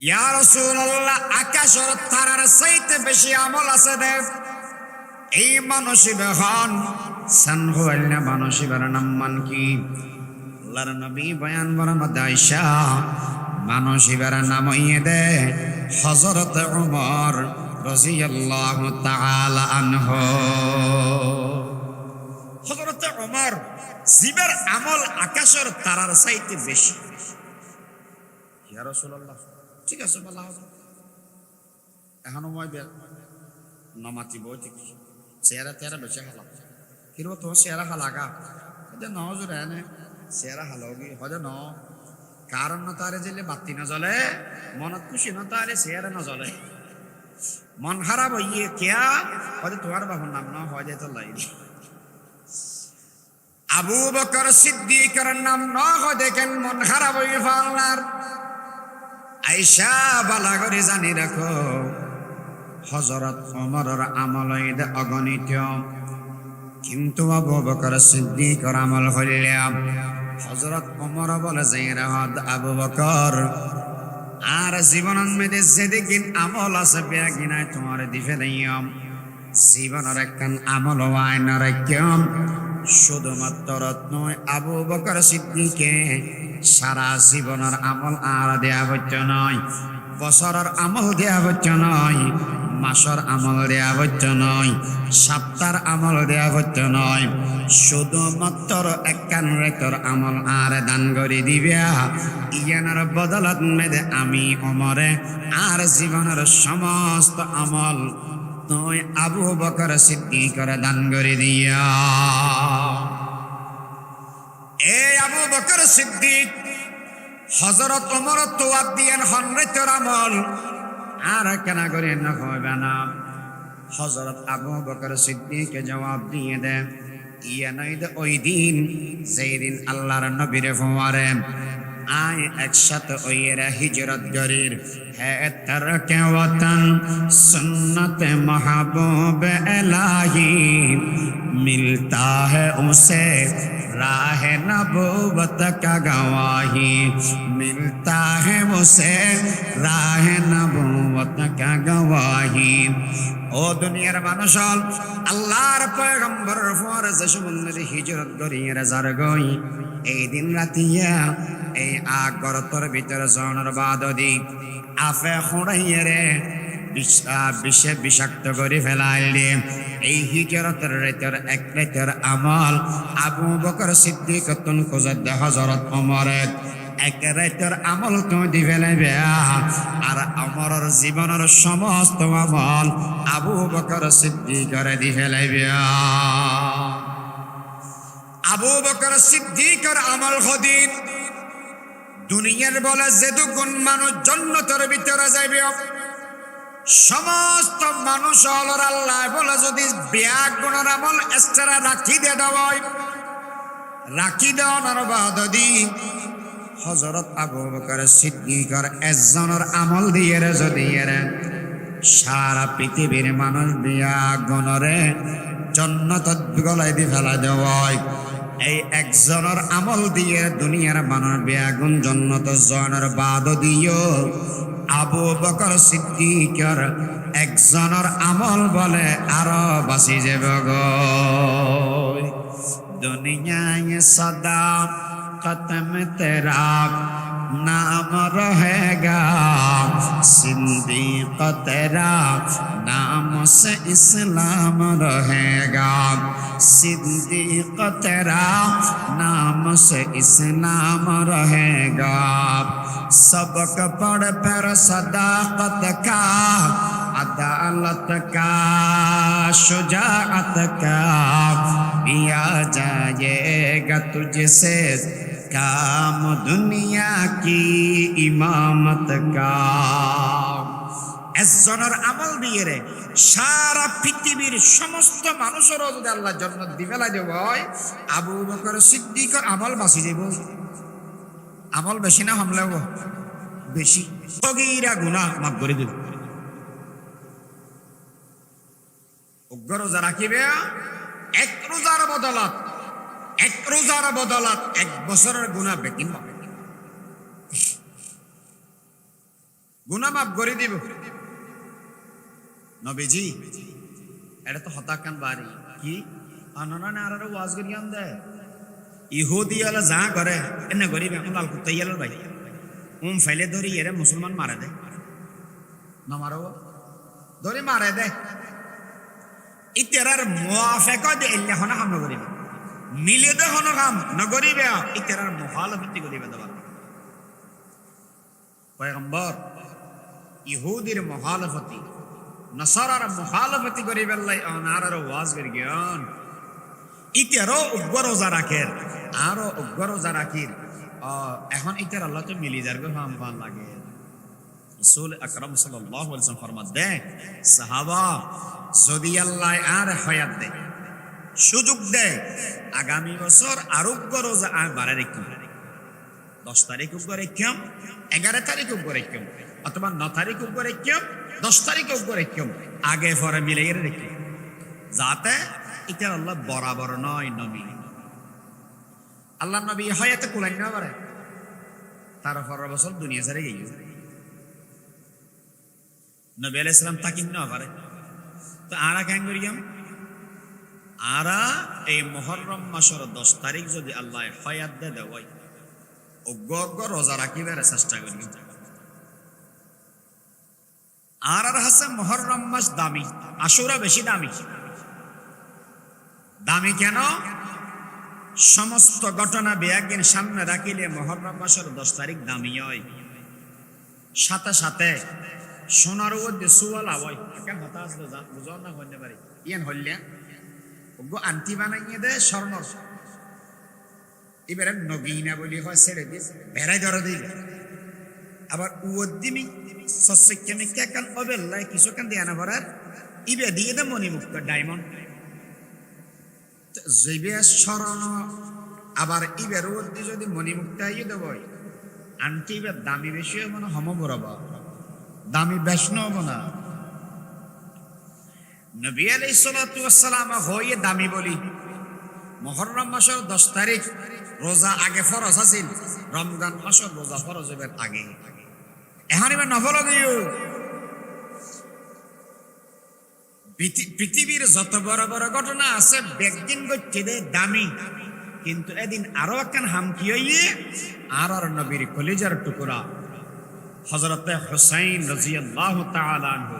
ইয়া রাসূলুল্লাহ, আকাশের তারার চাইতে বেশি আমল আছে দেব। এই মানসিব হন সানহুয়াল্লা মানসিবের নাম মান কি? আল্লাহর নবী বয়ান বরামত আয়েশা মানসিবের নাম ইয়ে দে হযরত উমর রাদিয়াল্লাহু তাআলা আনহু। হযরত উমর জিবের আমল আকাশের তারার চাইতে বেশি। ইয়া রাসূলুল্লাহ, ঠিক আছে বলা হবে এখনো মই নমাতিব ঠিক চেহারা তেরা বেশি হালা কিন্তু তোমার চেহারা হালাগা হজে ন জোরে এনে চেহারা হালগি হজে ন কারণ ন তারে যেলে বাতি না জ্বলে মনত খুশি ন তারে চেহারা না জ্বলে মন খারাপ হইয়ে কেয়া হজে তোমার বাবুর নাম ন হজে তো লাই আবু বকর সিদ্দিকের নাম ন হয় দেখেন মন খারাপ হইয়ে ফালনার। আয়েশা বালা করে জানি রাখো হযরত ওমরের আমল হইতে অগণিত, কিন্তু আবু বকর সিদ্দিকের আমল হইলে হযরত ওমর বলে যে রাহত আবু বকর আর জীবনের মধ্যে যেদিন আমল আছে বেগিনায় তোমার দিফে দিয়াম জীবনের একখান আমল হয় না রাখম শুধুমাত্র নয় আবু বকর সিদ্দিকে সারা জীবনের আমল আর দেয়া হচ্ছে নয়, বছরের আমল দেয়া হচ্ছে নয়, মাসের আমল দেয়া হচ্ছে নয়, সপ্তাহের আমল দেয়া হচ্ছে নয়, শুধুমাত্র একখান রেতর আমল আর দান করে দিবা। ইয়ানার বদলত মেদে আমি ওমরে আর জীবনের সমস্ত আমল তুই আবু বকর সিদ্দিকের দান করে দিয়া। এ আবু বকর সিদ্দিক হযরত ওমর তোয়াব দিয়েন হনরেতর আমল আর কেনা করে না হবে না। হযরত আবু বকর সিদ্দিকে জবাব দিয়ে দেন ইয়া নাইদ ওই দিন যেই দিন আল্লাহর নবীর ফওয়ারে আয় একসাথে ওইরা হিজরত গরির है तरक वतन सुन्नत महबूब इलाही मिलता है उसे राह नबूवत का गवाही मिलता है उसे राह नबूवत का गवाही। ও দুনিয়ার মানুষ আল্লাহর পয়গম্বর ফরজ সুন্নতে হিজরত করিয়ে যার গই এই দিন রাতিয়া এই আগরতর ভিতরে জনের বাদদি আফে খুঁড়াইয়ে রে বিষে বিষাক্ত করে ফেলাইলে এই হিজরতের রেতের এক রেতের আমল আবু বকর সিদ্দিক তুন খুঁজত হযরত ওমরের এক রাতের আমল তুমি দি ফেলাইবে আর আমরের জীবনের সমস্ত আমল আবু বকর সিদ্দিকের দি ফেলাইবে। আবু বকর সিদ্দিকের আমল খদিন দুনিয়ার বলে যেটুকুন মানুষ জান্নাতের ভিতরে যাইবে সমস্ত মানুষ হলোর আল্লাহ বলে যদি বিয়াক গুণের আমল এক্সট্রা রাখি দিয়ে দেওয়া রাখি দেওয়ার বাদদি হযরত আবু বকর সিদ্দিকের একজনের আমল দিয়ে যদি সারা পৃথিবীর মানুষ বিয়াক গুণরে জান্নাতত গলায় দিয়ে ফেলা দেওয়ায় এই একজনের আমল দিয়ে দুনিয়ার মানুষ বেগুন জান্নাত জনের বাদ দিও আবু বকর সিদ্দিকের একজনের আমল বলে আরো বাঁচি যাবে গো দুনিয়ায় সদা কদম তেরা नाम रहेगा सिद्दीक तेरा नाम से इस्लाम रहेगा सिद्दीक तेरा नाम से इस्लाम रहेगा सबक पढ़ पर सदाकत का अदालत का शुजाअत का पिया जाएगा तुझसे काम दुनिया की इमामत का। একজনের আমল দিয়ে রে সারা পৃথিবীর সমস্ত মানুষের যদি আল্লাহ জান্নাত দি ফেলাই দেব আবু বকর সিদ্দিকের আমল বাঁচি যাব। আমল বেশি না হামলেও বেশি সগীরা গুনাহ মাফ করে দেব। উগ্র রোজা রাখিবে এক রোজার বদলত এক রোজার বদলত এক বছরের গুনাহ বেকিন পাবে। গুনাহ মাফ করে দিব। নবীজি এটা তো হতাকান বাড়ি কি আননা আর ওয়াজ করিয়াম দে ইহুদি আলা যা করে এনে গরিব এখন লাল কুত্তা ইয়াল ভাই ফাইলে ধরি এরে মুসলমান মারে দে না মারো ধরে মারে দে ইতেরার মুআফিক দে ইল্লা হনা হাম নগরিবে মিলে দে হনা হাম নগরিবে ইতেরার মুখালাফতি করিবে দবা পয়গম্বর ইহুদির মুখালাফতি নসারার মুখালাফতি করিবে আল্লাহ আনার ওয়াজ করি জ্ঞান ইতেরো উগ্র রোজা রাখের আরো উগ্র রোজা রাখির এখন ইতের আল্লাহ তো মিলি যার গো হাম ভাল লাগে রাসূল আকরাম সাল্লাল্লাহু আলাইহি ওয়াসাল্লাম ফরমাত দেন সাহাবা যদি আল্লাহ আর হায়াত দেয় সুযোগ দেয় আগামী বছর আরোগ্য রোজা আর বাড়া রেখে 10 তারিখ উপর রেখেম 11 তারিখ উপর রেখেম অথবা 9 তারিখ উপর রেখেম 10 তারিখ উপর রেখেম আগে পরে মিলিয়ে রেখে যাতে এটা আল্লাহ বরাবর নয় নবী আল্লাহ নবী হায়াতে কুলাই না পারে তার 15 বছর দুনিয়া ছেড়ে গিয়ে নবী আলাইহিস সালাম তাকিন না পারে তো আরা কেন করিয়াম আরা এই মুহররম মাসের 10 তারিখ যদি আল্লাহ হায়াত দে দেওয়াই অগ্র রোজা রাখিবার চেষ্টা করি আর হাসে মুহররম মাস দামি আশুরা বেশি দামি দামি কেন সমস্ত ঘটনা বেয়াকিন সামনে রাখিলে মুহররম মাসের 10 তারিখ দামি হয় সাথে সাথে সোনার মধ্যে সুয়ালা হয় কেন হতা আসলো বুঝো না হইতে পারে ইয়ান হইলে ওগো আন্টি বানাইয়ে দে স্বর্ণ এবারে নগিনা বলি হয় ছেড়ে দিস বেড়াই ধরে দিল আবার উদ্দিমি সস্যকেমি কেকান অবেল্লাই কিছু কান দেয়া না ভরার ইবে দিয়ে দে মণিমুক্ত ডায়মন্ড জৈবে স্মরণ আবার ইবের উদ্দি যদি মণিমুক্ত আইয়ে দেব আন্টি ইবের দামি বেশি হবো না হম বরাবর দামি বেশন হবো না নবী আলাইহিস সালাতু ওয়াস সালাম হয়ে দামি বলি মুহররম মাসের 10 তারিখ রোজা আগে ফরজ আছিল রমজান মাসের রোজা ফরজ হইবার আগে এখন এবার নফল দিও পৃথিবীর যত বড় বড় ঘটনা আছে একদিন গচ্ছে দে দামি কিন্তু এদিন আরো একখান হামকি হইয়ে আর নবীর কলিজার টুকরা হযরত হুসাইন রাদিয়াল্লাহু তাআলা আনহু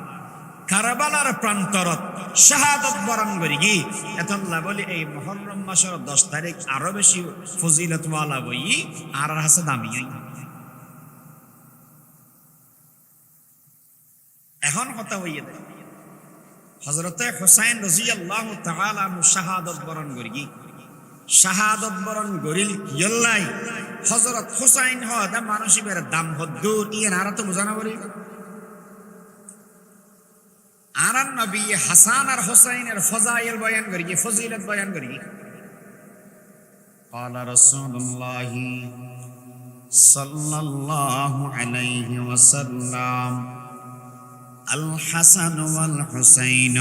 কারবালার প্রান্তরত শাহাদাত বরণ করি কি এতল্লা বলি এই মুহররম মাসের 10 তারিখ আরো বেশি ফজিলত ওয়ালা বই আর হাসে দামি হই এখন কথা হইয়ে দেয় হযরত হুসাইন রাদিয়াল্লাহু তাআলা আনহু শাহাদাত বরণ করি কি শাহাদাত বরণ করিল কিল্লাই হযরত হুসাইন হদা মানুষের দাম হদ্দুর ইয়ে আর তো বুঝানা বলি আর নবী হাসান আর হুসাইনের ফজাইল বয়ান করি ফজিলত বয়ান করি قال رسول الله صلى الله عليه وسلم الحسن والحسين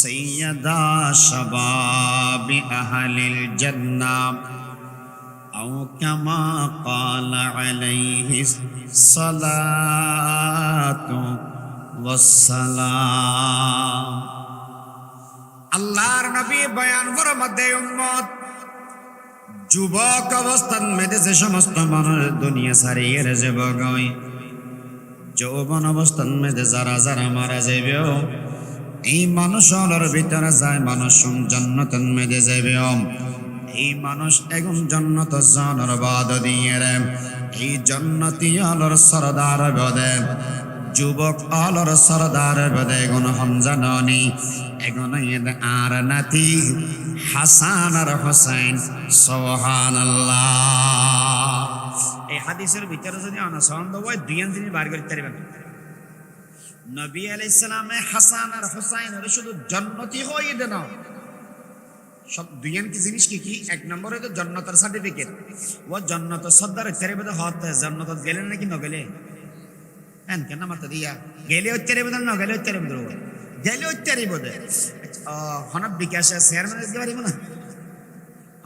سيدا شباب أهل الجنة أو كما قال عليه الصلاة والسلام আল্লাহর নবী বয়ান ফরমাতে উম্মত যুবক অবস্থান মেয়েদের যে সমস্ত মানুষ দুনিয়া ছাড়িয়ে যাবে গই যৌবন অবস্থান মেয়েদের যারা যারা মারা যাবে এই মানুষের ভিতরে যায় মানুষ জান্নাতের মেয়েদে যাবে এই মানুষ এখন জান্নাত জানার বাদ দিয়ে এই জান্নাতি আলোর সরদার বদে যুবক আলোর সরদার বদে গুণ হমজানি এখন আর নাতি হাসান আর হুসাইন সুবহানাল্লাহ এই হাদিসের ভিতরে যদি অনুসন্ধান হয় দুই দিন বার করতে পারবেন নবী আলাইহিস সালামে হাসান আর হুসাইনের শুধু জান্নাতি হয়ে দেন সব দুইয়ান কি জিনিস কি কি এক নম্বরে তো জান্নাতের সার্টিফিকেট ও জান্নাত সদর তেরে বদে হতে জান্নাত গেলেন নাকি ন গেলে এন কেন মাতা দিয়া গেলে তেরে বদে ন গেলে তেরে বদে গেলে তেরে বদে হন বিকাশ চেয়ারম্যান দিতে পারিব না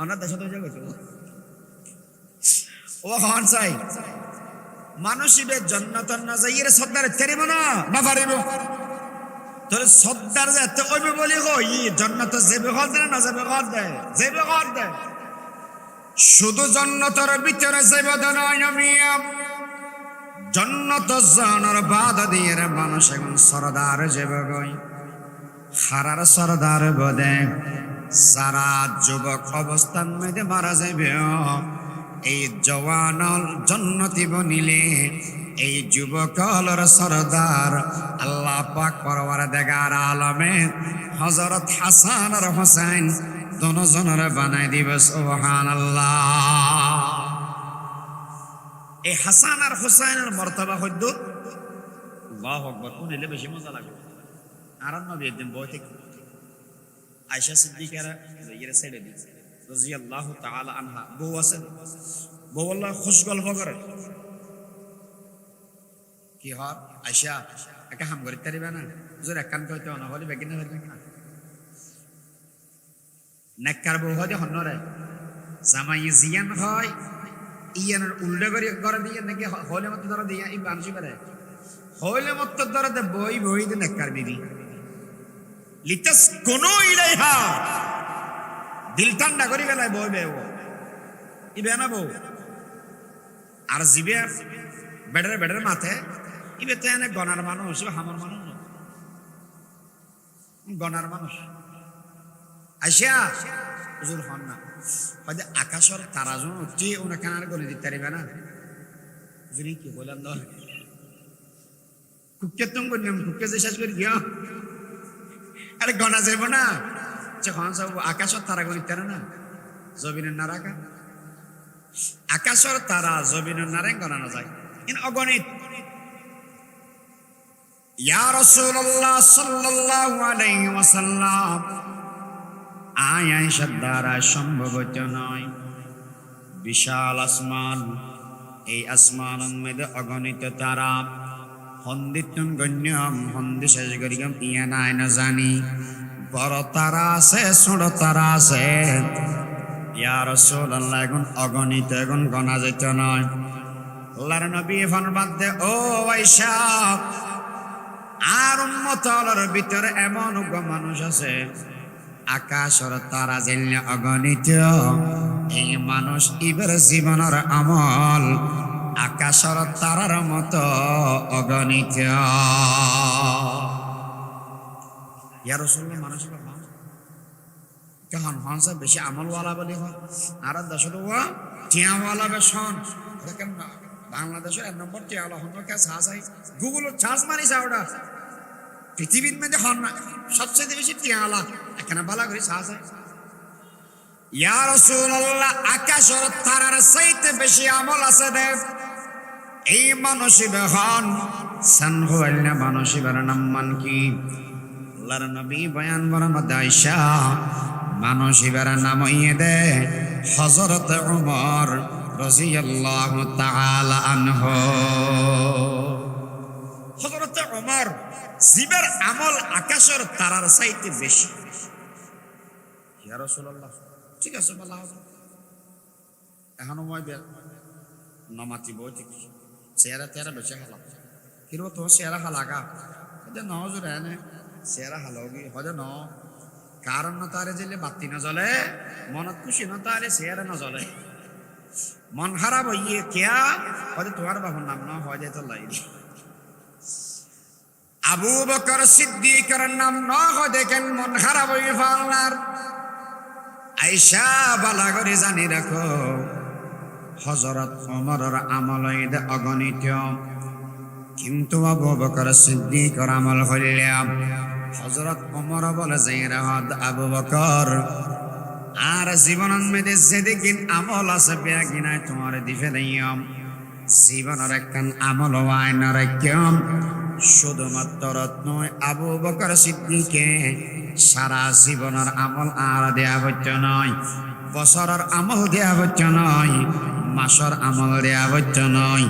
আমরা দেশ তো যাবে ও হন সাই মানুষিবে জন্নত না যাইয়ে সর্দার তেরিব না না পারিব তোর সর্দার যেতে ওইবে বলি হই জন্নত যাবে ঘর দেয় না যাবে ঘর দেয় যাবে ঘর দেয় শুধু জন্নতর ভিতরে যাইব নয় আমি জন্নত জানার বাধা দিয়ে মানুষ এখন সরদার যাবে গই হারার সরদার বদে সারা যুবক অবস্থান মেয়েদে মারা যাবে এই জওয়ানল জন্নতি বনিলে এই যুবকলর সরদার আল্লাহ পাক পরওয়ার দেগার আলমে হযরত হাসান আর হুসাইন দুজনের বানাই দিবে সুবহানাল্লাহ। এই হাসান আর হুসাইনের মর্তবা হইদ আল্লাহু আকবার শুনলে বেশি মজা লাগে। আর নবী একদিন বই থেকে আয়েশা সিদ্দিকারা এর ছেড়ে দিয়েছে রাদিয়াল্লাহু তাআলা আনহা বউ আছে বউ আল্লাহ খুশ গল্প করে কি হয় আয়েশা একা হাম করে তারিবা না হুজুর এক কান কইতে না হলি বেগিনা হইবে না নেককার বউ হয় হন্নরে জামাই জিয়ান হয় ইয়ানের উল্টা করে দিয়ে নাকি হলে মত ধরে দিয়া এই বানসি পারে হলে মত ধরে দে বই বই দে নেককার বিবি লিতাস কোনো ইলাইহা দিল ঠান্ডা করি গেলায় বই বেও ইবে না বউ আর জিবে বেডের মাথে ইবে তো এনে গনার মানুষ ইবে হামার মানুষ গনার মানুষ আইসা হুজুর হন না হয়তো আকাশের তারাজন উঠছে ওনা কানার গলে দিতে পারিবে না হুজুরি কি বললাম না কুককে তুমি করলাম কুককে যে শেষ করে গিয়া আরে গনা যাইব না যখন সব আকাশের তারা গণিত না জমিনের না রাখা আকাশের তারা জমিনের নারে গণানো যায় ইন অগণিত ইয়া রাসূলুল্লাহ সাল্লাল্লাহু আলাইহি ওয়াসাল্লাম আয়েশার দ্বারা সম্ভবত নয় বিশাল আসমান এই আসমানের মধ্যে অগণিত তারা হন্দিতুন গণ্যম হন্দি শেষ করিগম ইয়া নাই না জানি বড় তারা আছে ছোট তারা আছে ইয়া রাসূলুল্লাহ এখন অগণিত এখন গণা যেত নয় আল্লাহর নবী ফরমান দে ও আয়েশা আর উম্মতর ভিতরে এমন মানুষ আছে আকাশের তারা জেনে অগণিত এই মানুষ ইবের জীবনের আমল আকাশের তারার মতো অগণিত ইয়া রাসূলুল্লাহ মানুষ কেমন হনসা বেশি আমলওয়ালা বলি হয় আর দেশের টিয়াওয়ালা বেশন দেখেন না বাংলাদেশের 1 নম্বর টিয়াওয়ালা হন কে সাহায্য গুগলের চার্জ মারিস ওটা পৃথিবীর মধ্যে হন না সবচেয়ে বেশি টিয়াওয়ালা এখানে বালা করে সাহায্য ইয়া রাসূলুল্লাহ আকাশের তারার চাইতে বেশি আমল আছে দে এই মানুষই বেহন সানহুয়াল্লা মানুষের নাম মান কি আল্লাহর নবী বয়ান বরামত আয়েশা মানুষের নাম ইয়ে দে হযরত ওমর রাদিয়াল্লাহু তাআলা আনহু হযরত ওমর জিবের আমল আকাশের তারার চাইতে বেশি ইয়া রাসূলুল্লাহ ঠিক আছে বলা হবে এখনো মই নমাতি বই ঠিক চেহারা তেরা বেশি হালা কিরো তো চেহারা হালাগা হয়তো ন জোরে এনে চেহারা হালোগি হয়তো ন কারণ না তারে জেলে বাতি না জ্বলে মনত খুশি না তারে চেহারা না জ্বলে মন খারাপ হইয়ে কেয়া হয়তো তোমার বাবার নাম না হয় যায় তো লাইনি আবু বকর সিদ্দিকের নাম না হয় দেখেন মন খারাপ হইয়ে ফালনার আয়েশা বালা করে জানি রাখো হযরত ওমরের আমল হইতে অগণিত কিন্তু আবু বকর সিদ্দিকের আমল হইলে হযরত ওমর বলে যে রাত আবু বকর আর জীবনের মধ্যে যেদিন আমল আছে বেগিনায় তোমার দিবে নিয়ম জীবনের একখান আমল আইন রাখম শুধুমাত্র নয় আবু বকর সিদ্দিকে সারা জীবনের আমল আর দেয়া হচ্ছে নয় বছরের আমল দেয়া হচ্ছে নয় মাসের আমল দেয়া হচ্ছে নয়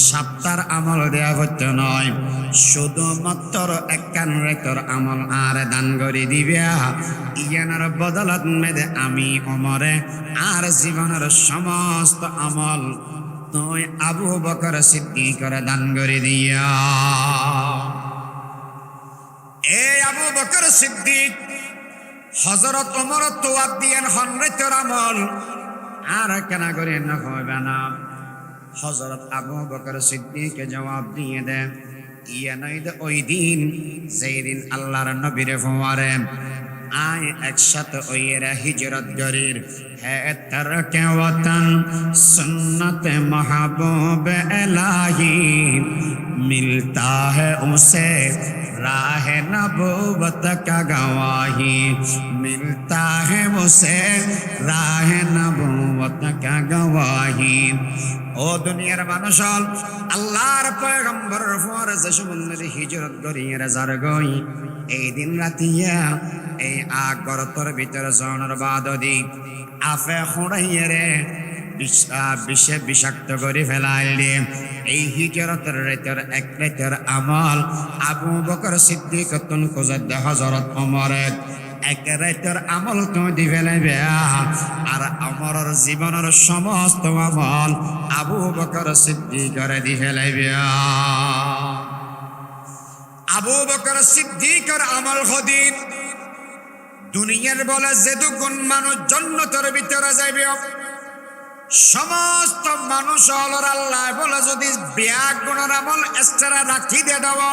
সপ্তাহের আমল দেয়া হচ্ছে নয় শুধুমাত্র একখান রেতর আমল আর দান করে দিবে ইয়ানার বদলত মেদে আমি ওমরে আর জীবনের সমস্ত আমল তুই আবু বকর সিদ্দিকের দান করে দিয়া। এ আবু বকর সিদ্দিক হযরত ওমর তোয়াদ দিয়েন হনরেতের আমল আর কেন করে না হবে না। হযরত আবু বকর সিদ্দিক জবাব দিয়ে দেন, ইয়া নাই দে ওই দিন যেই দিন আল্লাহর নবীর ফওয়ারে আয় একসাথে ওইরা হিজরত গরির হে তরকে ওতন সুন্নত महबूब इलाही मिलता है उसे राह नबूवत का गवाही मिलता है उसे राह नबूवत का गवाही। ও দুনিয়ার মানুষ আল্লাহর পয়গম্বরের ফওয়ারে যে সমন্বয়ে হিজরত গরির যার গই এই দিন রাতিয়া এই আগরতর ভিতরে জনের বাদদি আফে খুঁড়াইয়ারে বিষে বিষাক্ত করে ফেলাইলে এই হিজরতের রাতের এক রাতের আমল আবু বকর সিদ্দিক তুন খুঁজত হযরত ওমরের এক রাতের আমল তুমি দি ফেলাইবে আর ওমরের জীবনের সমস্ত আমল আবু বকর সিদ্দিকের দি ফেলাইবে। আবু বকর সিদ্দিকের আমল হদিন দুনিয়ার বলে যেদুগুণ মানুষ জান্নাতের ভিতরে যাইবে সমস্ত মানুষ হলোর আল্লাহ বলে যদি বিয়া গুণের আমল এক্সট্রা রাখি দিয়ে দেওয়া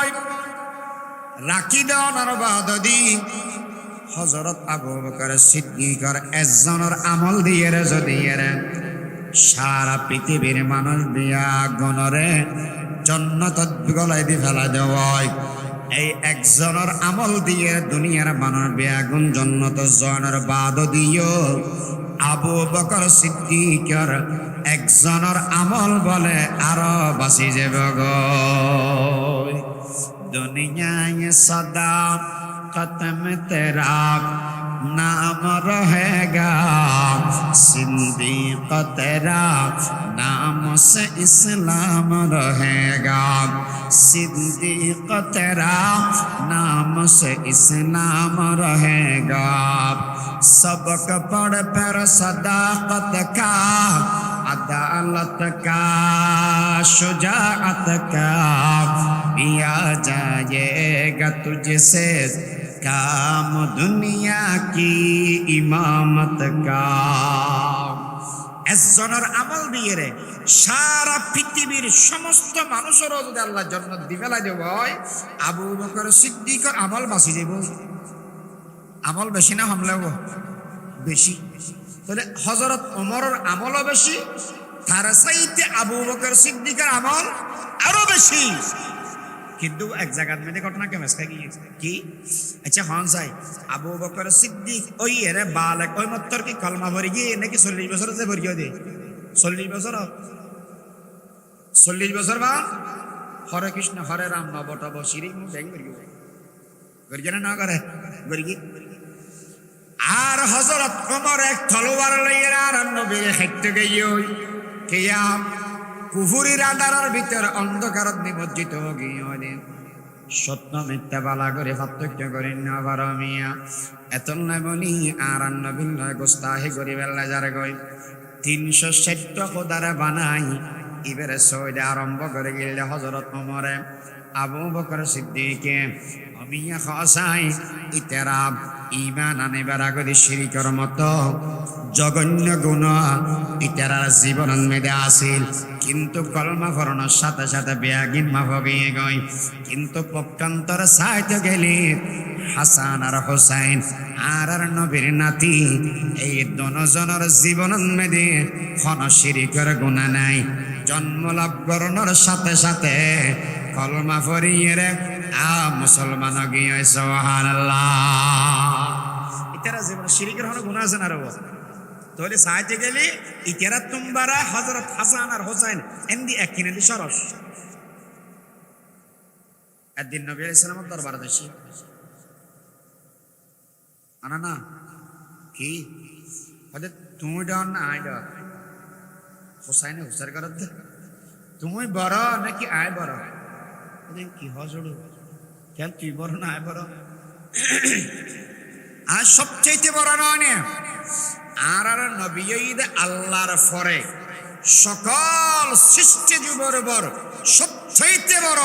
রাখি দেওয়ার বাদদি হযরত আবু বকর সিদ্দিকের একজনের আমল দিয়ে যদি সারা পৃথিবীর মানুষ বিয়া গুণরে জান্নাত গলাই দিয়ে ফেলা দেওয়া এই একজনের আমল দিয়ে দুনিয়ার মানুষ বেগুন জান্নাত জনের বাদ দিও আবু বকর সিদ্দিকের একজনের আমল বলে আরো বাঁচি যাবে গো। দুনিয়ায় সদা কতম তেরা नाम रहेगा सिद्दीक तेरा नाम से इस्लाम रहेगा सिद्दीक तेरा नाम से इस्लाम रहेगा सबक पढ़ पर सदाकत का अदालत का शुजाअत का पिया जाएगा तुझसे काम दुनिया की इमामत का। একজনের আমল দিয়ে রে সারা পৃথিবীর সমস্ত মানুষেরও যদি আল্লাহ জান্নাত দি ফেলা দেব আবু বকর সিদ্দিকের আমল বাঁচি যাব। আমল বেশি না হামলাও বেশি, তাহলে হযরত ওমরের আমলও বেশি, তার চাইতে আবু বকর সিদ্দিকের আমল আরো বেশি। কিন্তু এক জায়গার মধ্যে ঘটনা কেমন কি আচ্ছা হন চাই আবু বকর সিদ্দিক ওই এর বালক ওই মত্তর কি কলমা ভরি গিয়ে নাকি 40 বছর যে ভরি দে 40 বছর বা হরে কৃষ্ণ হরে রাম নবটব শ্রী ব্যাং ভরি না করে ভরি। আর হযরত ওমর এক তলোয়ার লইয়া আর নবীর খাইতে গিয়ে কিয়াম কুফুরির আন্ধারের ভিতরে অন্ধকারত নিমজ্জিত গিয়ে সত্য মিথ্যা বালা করে পার্থক্য করি না বারমিয়া এত নয় বলি আর নবীন নয় গোস্তাহি করি বেলা যারে গই 360 খোদারে বানাই এবারে সৈদে আরম্ভ করে গেলে হযরত ওমরে আবু বকর সিদ্দিকে অমিয়া খসাই ইতেরা ইমান আনিবার আগে শিরিকের মতো জঘন্য গুণ ইতারার জীবনের মেয়েদে আসিল, কিন্তু কলমা ফরণের সাথে সাথে বেয়াগিন মাফ গিয়ে গই। কিন্তু পক্ষান্তর সাইতে গেলে হাসান আর হোসাইন আর নবীর নাতি এই দনজনের জীবনের মেয়েদে কোন শিরিকের গুণা নাই। জন্ম লাভ করানোর সাথে সাথে কলমা ফরিয়ে রে মুসলমান গিয়ে সুবহানাল্লাহ। ইতারা জীবন শিরিকের কোনো গুণা আছে না রে তাহলে সাহায্যে গেলে ইতারা তুমবারা হযরত হাসান আর হোসেন এন্দি একদিন সরস একদিন নবী আলাইহিস সালামের দরবারে আসি আনা না কি বলে তুমি ডান না আই ডান হোসেন হুসার করত তুমি বড় নাকি আয় বড় কি হজড় কেন তুই বড় না আয় বড় আর সবচেয়ে বড় নয় আর নবী আল্লাহর ফরে সকল সৃষ্টি জীবের বড় সবচেয়ে বড়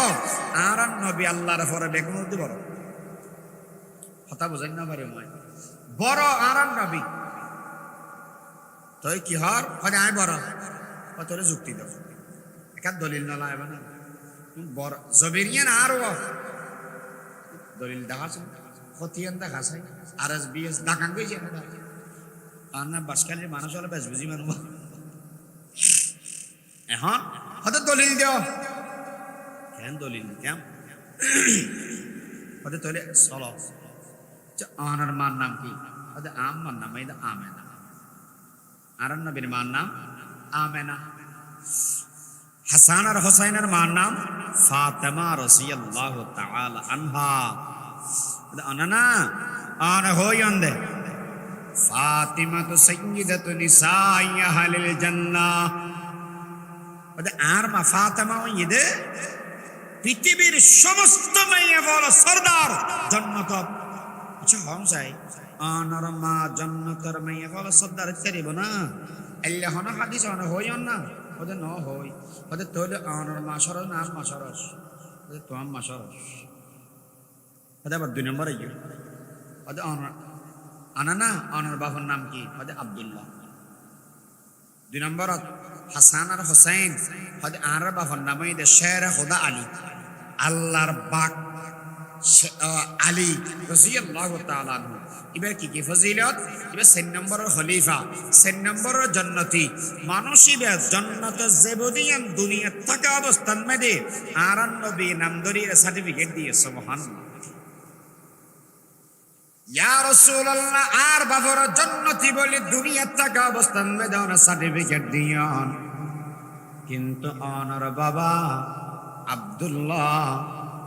আর নবী আল্লাহর পরে বেগুন বড় কথা বোঝেন না পারে বড় আর নবী তুই কি হর আমি বড় তোরে যুক্তি দেব একার দলিল না লাগবে না বড় জবিরিয়ান আর দলিল দেখাছ খতিয়ান দেখাছে আর এস বিএস ডাকান গেছে আর না বাসকালের মানুষ হলে বেশ বুঝি মানুষ এখন হয়তো দলিল দেও কেন দলিল কেন হয়তো তোলে চলো আনার মার নাম কি হয়তো আমার নাম এই আমেনা আর নবীর মার নাম আমেনা হাসান আর হোসাইনের মার নাম ফাতেমা রাদিয়াল্লাহু তাআলা আনহা আনানা আনা হইন্দে ফাতিমা তো সাইয়্যিদাতু নিসাই আহলিল জান্নাহ আর মা ফাতেমা ওইদে পৃথিবীর সমস্ত মেয়ে বলো সরদার জান্নাত আচ্ছা হম চাই আনার মা জান্নাতের মেয়ে বলো সরদার করিব না আল্লাহ না হাদিস না হইও না ওদের ন হই ওদের তোলে আনার মা সরস না মা সরস ওদের তো মা সরস ওদের আবার 2 নম্বর আইও ওদের আনানা আনার বাবার নাম কি ওদের আব্দুল্লাহ 2 নম্বর হাসান আর হোসেন ওদের আর বাবার নাম এই শের খোদা আলী আল্লাহর বাক আলী রাদিয়াল্লাহু তাআলা আনহু এবার কি ফজিলত এবার 4 নম্বরের খলিফা 4 নম্বরের জান্নাতি মানুষ এবার জান্নাতে জেবদিয়ান দুনিয়া থাকা অবস্থান মধ্যে আর নবী নাম ধরিয়ে সার্টিফিকেট দিয়ে সুবহানাল্লাহ ইয়া রাসূলুল্লাহ আর বাবার জান্নাতি বলে দুনিয়া থাকা অবস্থান মধ্যে সার্টিফিকেট দিয়ান কিন্তু অনর বাবা আব্দুল্লাহ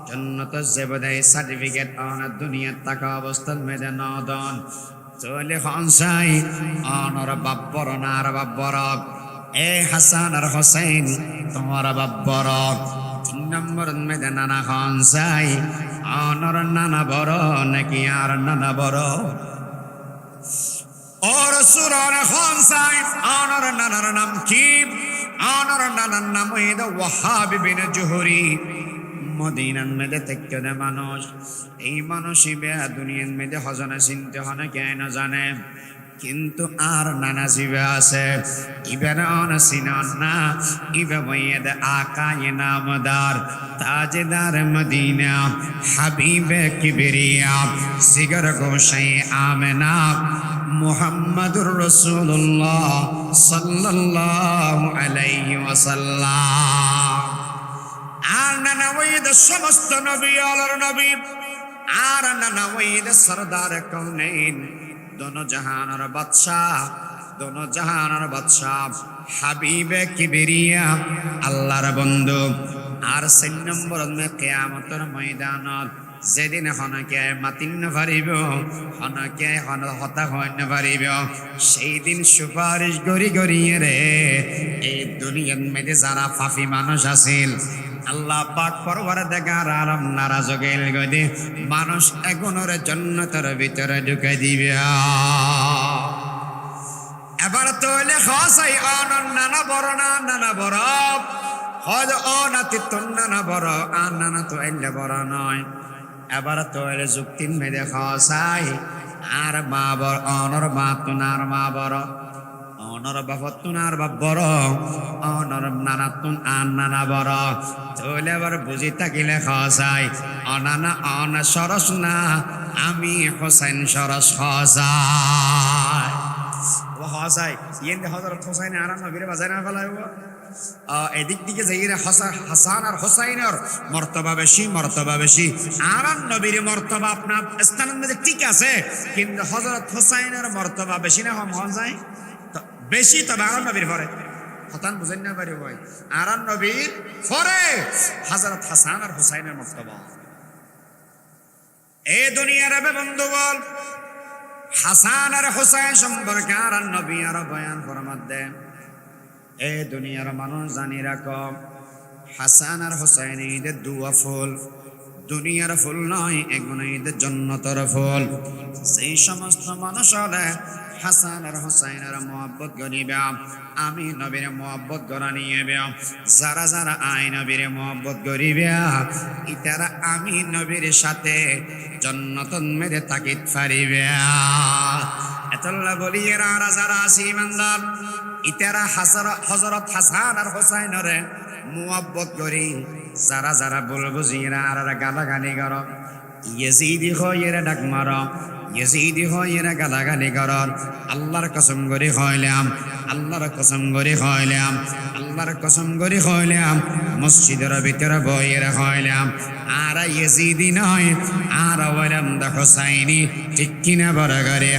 জান্নাত জেবদাই সার্টিফিকেট অনার দুনিয়া থাকা অবস্থান মেদে নদন চলে হনসাই অনর বাব্বর নার বাব্বর এ হাসান আর হোসেন তোমার বাব্বর 3 নম্বর মেদে নানা হনসাই অনর নানা বড় নাকি আর নানা বড় ওর সুরর হনসাই অনর নানার নাম কি অনর নানার নাম হইদ ওয়াহাব বিন জুহরি মদিনার মেদে থেকে মানুষ এই মানুষই বেয়া দুনিয়ার মেদে হজনে চিনতে হনে কেন জানে কিন্তু আর নানা জিবে আছে ইবের অনসিনন না ইবে মইয়েদ আকায়ে নামদার তাজদার মদিনা হাবিবে কিবরিয়া সিগর গোশাই আমেনা মুহাম্মাদুর রাসূলুল্লাহ সাল্লাল্লাহু আলাইহি ওয়াসাল্লাম আর নানা ওইদ সমস্ত নবী আল্লাহর নবী আর নানা ওইদ সরদার কওনাইন দোনো জাহানের বাদশা হাবিবে কিবরিয়া আল্লাহর বন্ধু আর 4 নম্বর কিয়ামতের ময়দানত যেদিন হনকে মাতিন পারিব হনকে হতা হইন পারিব সেই দিন সুপারিশ গড়ি গড়িয়ে রে এই দুনিয়ার মধ্যে যারা পাপী মানুষ আছিল আল্লাহ পাক পরওয়ারদিগার আলম নারাজ গেল গদে মানুষ এগুনোর জান্নাতের ভিতরে ঢুকে দিবে এবার তোলে খাসাই আনন নানা বড় না নানা বড় হদ ও নাতি তোর নানা বড় আর নানা তো এলে বড় নয় এবার তোলে যুক্তিন মেদে খাসাই আর মা বড় অনর মা তুনার মা বড় অনর বাবা তুনার বাপ বড় অনর নানা তুন আর নানা বড় তোলে এবার বুঝি থাকিলে খাসাই অনানা অন সরস না আমি হোসেন সরস খাসাই ও খাসাই ইয়েন হযরত হোসেন আর নবীর বাজায় না ফেলাইব এদিক দিকে যাইরে হাসান আর হোসাইনের মর্তবা বেশি আর নবীর মর্তবা আপনার স্থানের মধ্যে ঠিক আছে কিন্তু হযরত হোসাইনের মর্তবা বেশি না কম যায় বেশি তবে আর নবীর পরে হতান বুঝেন না পারি ভাই আর নবীর পরে হযরত হাসান আর হোসাইনের মর্তবা এই দুনিয়ার বন্ধু বল হাসান আর হোসাইন সম্পর্কে আর নবী আর বয়ান ফরমাত দেন এই দুনিয়ার মানুষ জানি রাখো হাসান আর হোসাইন ঈদের দুয়া ফুল দুনিয়ার ফুল নয়, এগুলো ঈদের জন্নতের ফুল। সেই সমস্ত মানুষ হলে হাসান আর হুসাইনের মোহাব্বত করিবে, আমি নবীর মোহাব্বত করা নিয়েবে। যারা যারা আই নবীর মোহাব্বত করিবে, ইতারা আমি নবীর সাথে জন্নতন মেরে তাকিদ পারিবে। এতল্লা বলি এরা যারা আছি ইমানদার, ইতারা হযরত হাসান আর হুসাইনরে মোহাব্বত করি। যারা যারা বলবো জিরা আর গালাগালি কর, ইয়েজিদি হয় এরা ডাক মার, ইয়েজিদি হয় এরা গালাগালি কর, আল্লাহর কসম করে হইলাম, আল্লাহর কসম করে হইলাম, আল্লাহর কসম করে হইলাম, মসজিদের ভিতরে বইয়ের হইলাম আর ইয়েজিদি নয়, আর বললাম দেখো সাইনি, ঠিক কিনা বড় করে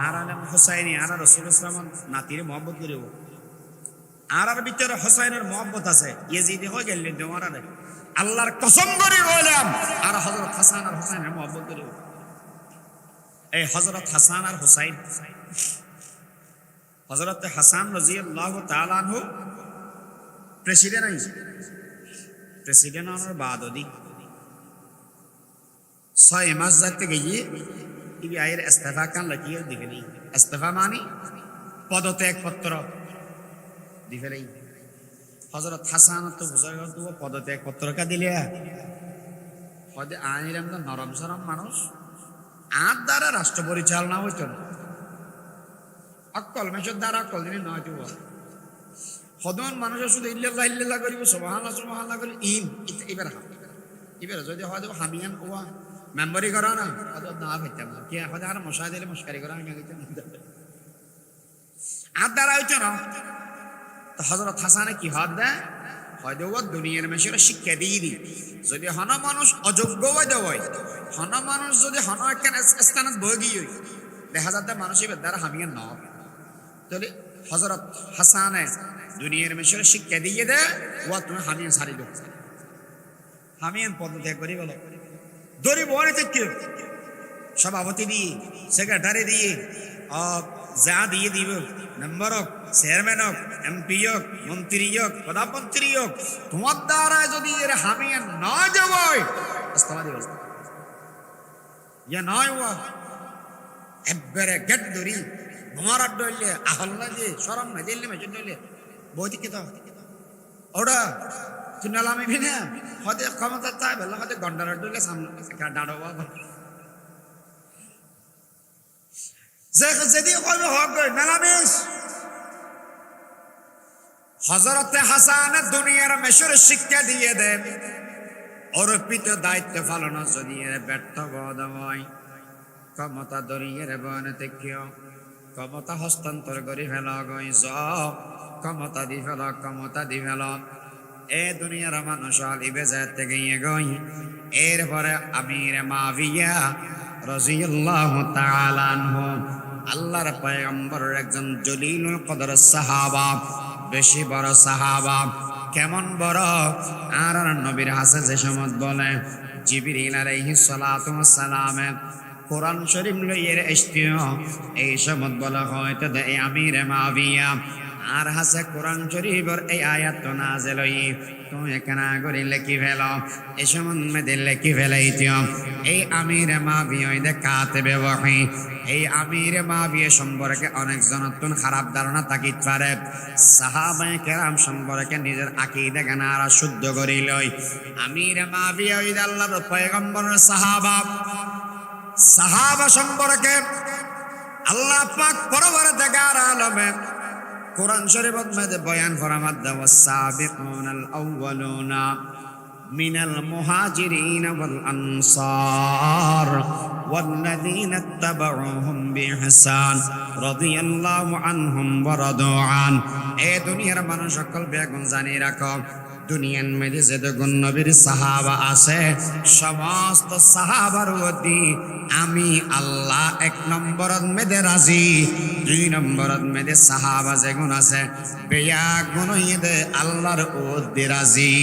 আর আলম হুসাইনি আর রাসূলুল্লাহ সাল্লাল্লাহু আলাইহি ওয়াসাল্লাম নাতির মোহাব্বত করিব। আর ভিতরে হুসাইনের মোহাব্বত আছে, ইয়েজিদি হয়ে গেলেন তোমারা আল্লাহর কসম করে বললাম, আর হযরত হাসান আর হুসাইনের মোহাব্বত করিব। এই হযরত হাসান আর হুসাইন, হযরত হাসান রাদিয়াল্লাহু তাআলা আনহু প্রেসিডেন্ট আইছে, প্রেসিডেন্ট হওয়ার বাদ ওদি 6 মাস যাতে গিয়ে ইবি আয়ের ইস্তেফা কান লাগিয়ে দিবে নি। ইস্তেফা মানে পদত্যাগ পত্র দিবে নাই। হযরত হাসান তো বুঝাইল তো পদত্যাগ পত্রটা দিলে পদে আইরাম তো নরম সরম মানুষ, আর দ্বারা রাষ্ট্র পরিচালনা হইতো না। অকল মেশর দ্বারা অকল দিনে নয় তো হদন মানুষের শুধু ইল্লাল্লাহ ইল্লাল্লাহ করিব, সুবহানাল্লাহ সুবহানাল্লাহ করিব। এবার এবার যদি হয় হামিয়ান ওয়া মেম্বারি করা না, হয়তো না হইতাম না, কি হয়তো আর মশাই দিলে মস্কারি করা আমি আর দ্বারা হইতো না। তো হযরত হাসানে কি হাত দেয়, হয়তো ও দুনিয়ার মেশরে শিক্ষা দিয়ে দি। যদি হন মানুষ অযোগ্য হয়, হন মানুষ যদি হন একখান স্থানত বগি হই, দেখা যাতে মানুষ এবার দ্বারা হামিয়ান ন, তাহলে হযরত হাসানে দুনিয়ার মেশরে শিক্ষা দিয়ে দে, ও তুমি হামিয়ান সারি দো, হামিয়ান পদত্যাগ করি বলো দরি বনে থেকে সভাপতি দিয়ে, সেক্রেটারি দিয়ে, যা দিয়ে দিব, মেম্বার হোক, চেয়ারম্যান হোক, এমপি হোক, মন্ত্রী হোক, প্রধানমন্ত্রী হোক, তোমার দ্বারা যদি এর হামিয়ান না যাবই ইস্তফা দিব, ইয়া নয় ও একবারে গেট ধরি তোমার ডইলে আহল না দিয়ে শরম না দিলে মেশিন ডইলে বইতে কি তো ওটা তুই নালামি ভিনে হয়তো ক্ষমতা চাই বেলা হয়তো গন্ডার ডইলে সামনে দাঁড়াবো যদি কবে হক মেলামিস। হযরতে হাসানের দুনিয়ার মেশর শিক্ষা দিয়ে দেন, অর্পিত দায়িত্ব পালন যদি ব্যর্থ বোধ হয়, ক্ষমতা দরিয়ের বনে থেকেও ক্ষমতা হস্তান্তর করে ফেল, গই ক্ষমতা দি ফেল, ক্ষমতা দি ফেল। এ দুনিয়ার মানুষ আলিবে যেতে গিয়ে গই, এরপরে আমির মাবিয়া রাদিয়াল্লাহু তাআলা আনহু আল্লাহর পয়গম্বরের একজন জলিলুল কদর সাহাবা, বেশি বড় সাহাবা। কেমন বড়, আর নবীর হাসে যে সমত বলে জিবরিল আলাইহিস সালাতু ওয়াস সালাম কোরআন শরীফ লইয়ে এসতিও, এই সমত বলা হয়তো দে আমির মাবিয়া আর হাসে কোরআন শরীফের এই আয়াত নাযিল হই, তুমি এখানে করে লিখি ফেল, এই সম্বন্ধে লিখি ফেলাইতিও। এই আমির মাবিয়া দে কাতেবে ওয়াহি, এই আমির মাবিয়া সম্পর্কে অনেক জনতুন খারাপ ধারণা থাকিতে পারে। সাহাবায়ে কেরাম সম্পর্কে নিজের আকীদা জ্ঞান শুদ্ধ করি লই। আমির মাবিয়া ওই আল্লাহর পয়গম্বরের সাহাবা সম্পর্কে আল্লাহ পাক পরবর্তীকার আলমে কোরআন শরীফের মধ্যে বয়ান ফরমাত দাওয়াস সাবিকুনাল আউয়ালুনা মিনাল মুহাজিরিন ওয়াল আনসার ওয়াল্লাযীনা ইত্তাবাউহুম বিইহসান রাদিয়াল্লাহু আনহুম ওয়া রাদু আন। এ দুনিয়ার মানুষ সকল বেগুন জানি রাখো, দুনিয়ার মধ্যে যতগুণ নবীর সাহাবা আছে, সমস্ত সাহাবার প্রতি আমি আল্লাহ 1 নম্বরত মেদে রাজি, 2 নম্বরত মেদে সাহাবা যেগুণ আছে বেয়া গুণ ইদে আল্লাহর ওদি রাজি।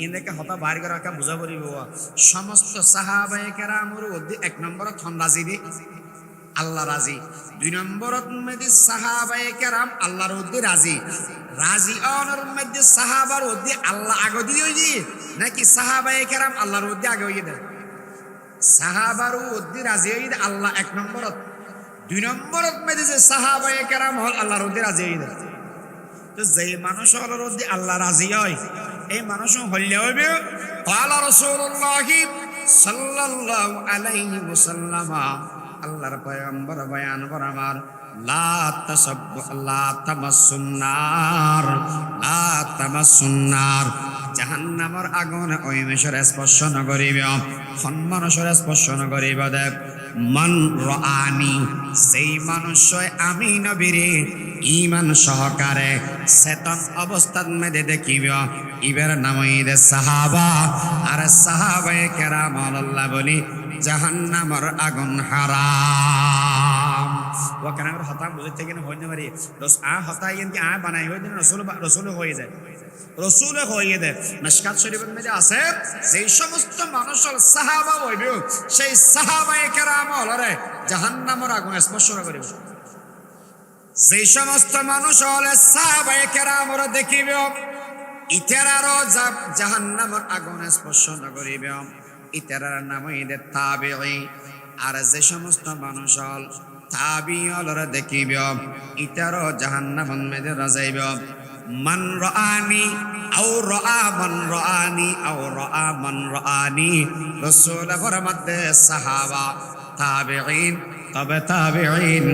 ইনকে হতা বাইর করে রাখা বুঝা পড়িব, সমস্ত সাহাবায়ে কেরামের ওদি 1 নম্বরত হন রাজি দি, আল্লাহ রাজি। 2 নম্বরত মধ্যে সাহাবায়ে কেরাম আল্লাহর উদ্দি রাজি। রাজি অনর মধ্যে সাহাবার উদ্দি আল্লাহ আগে দিয়ে নাকি সাহাবায়ে কেরাম আল্লাহর উদ্দি আগে হয়ে দেয়? সাহাবার উদ্দি রাজি হয়ে আল্লাহ 1 নম্বরত। 2 নম্বরত মধ্যে যে সাহাবায়ে কেরাম হল আল্লাহর উদ্দি রাজি হয়ে দেয়। তো যেই মানুষ আল্লাহর উদ্দি আল্লাহ রাজি হয় এই মানুষ হইলে হইবে ক্বালা রাসূলুল্লাহ সাল্লাল্লাহু আলাইহি ওয়াসাল্লাম, আল্লাহর পয়গম্বর বয়ান ফরমান, লা তাসাব্বু লা তামাসসুন্নার, লা তামাসসুন্নার, জাহান্নামের আগুন ওই মেশর স্পর্শ নকরিবে, সম্মানসর স্পর্শ নকরিবে। দেব মান রাআনি, সেই মানুষ আমি নবীরে ঈমান সহকারে চেতন অবস্থার মধ্যে দেখিবে, ইবের নাম ঈদ সাহাবা। আর সাহাবায়ে কেরাম আল্লাহ বলি জাহান্নামের আগুন হারাম। ও কেন হতাম বুঝতে গেলে হইতে পারি হতাই কি আয় বানাই হয়ে দিন রসুল হয়ে যায়, রসুল হয়ে দেয়। মিশকাত শরীফের মধ্যে আছে যেই সমস্ত মানুষ সাহাবা হইবে সেই সাহাবায়ে কেরাম হলরে জাহান্নামের আগুন স্পর্শ করিবে। যেই সমস্ত মানুষ হলে সাহাবায়ে কেরাম ওরা দেখিবে ইতারারও জাহান্নামের আগুন স্পর্শ করিবে, ইতারার নাম ঈদের তাবিঈ। আর যে সমস্ত মানুষ হল তাবিঈরা দেখিবে ইতারও জাহান্নামের মধ্যে যাইবে। মান রাআনি আও রাআ মান রাআনি আও রাআ মান রাআনি, রাসূল ফরমাতে সাহাবা তাবিঈন তবে তাবিঈন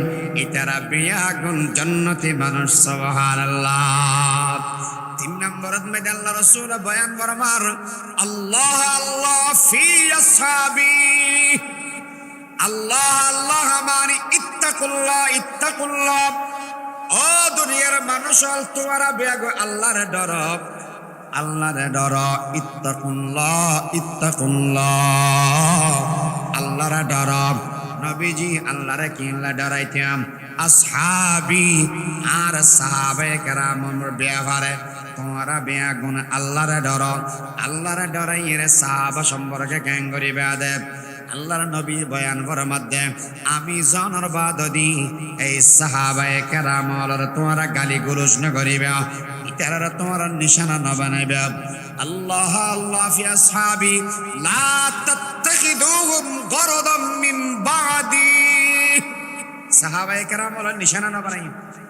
ইতারা বিয়াগুন জান্নাতি মানুষ। সুবহানাল্লাহ। 3 নম্বরত মধ্যে আল্লাহ রাসূল বয়ান ফরমার, আল্লাহ আল্লাহ ফি আসহাবি, আল্লাহ আল্লাহ মানে ইত্তাকুল্লাহ ইত্তাকুল্লাহ। ও দুনিয়ার মানুষ তোমরা বেগো আল্লাহর ডর, আল্লাহর ডর, ইত্তাকুল্লাহ ইত্তাকুল্লাহ, আল্লাহর ডর। নবীজি আল্লাহরে কিনলা ডরাইতাম, আসহাবি আর সাহাবায়ে কেরামের ব্যাপারে তোমরা বেগুন আল্লাহরে ডর, আল্লাহরে ডরাইয়ে সাহাবা সম্পর্কে জ্ঞান করিবে। দেব আল্লাহর নবী বয়ান ফরমাতে, আমি জানার বাদদি এই সাহাবায়ে কেরামর তোমরা গালি গুরুশ ন করিবে, ইতারা তোমরা নিশানা ন বানাইবে। আল্লাহ আল্লাহ ফি আসহাবি লা তাত্তাখিদুহুম গরদাম মিন বাদি, সাহাবায়ে কেরামর নিশানা ন বানাই,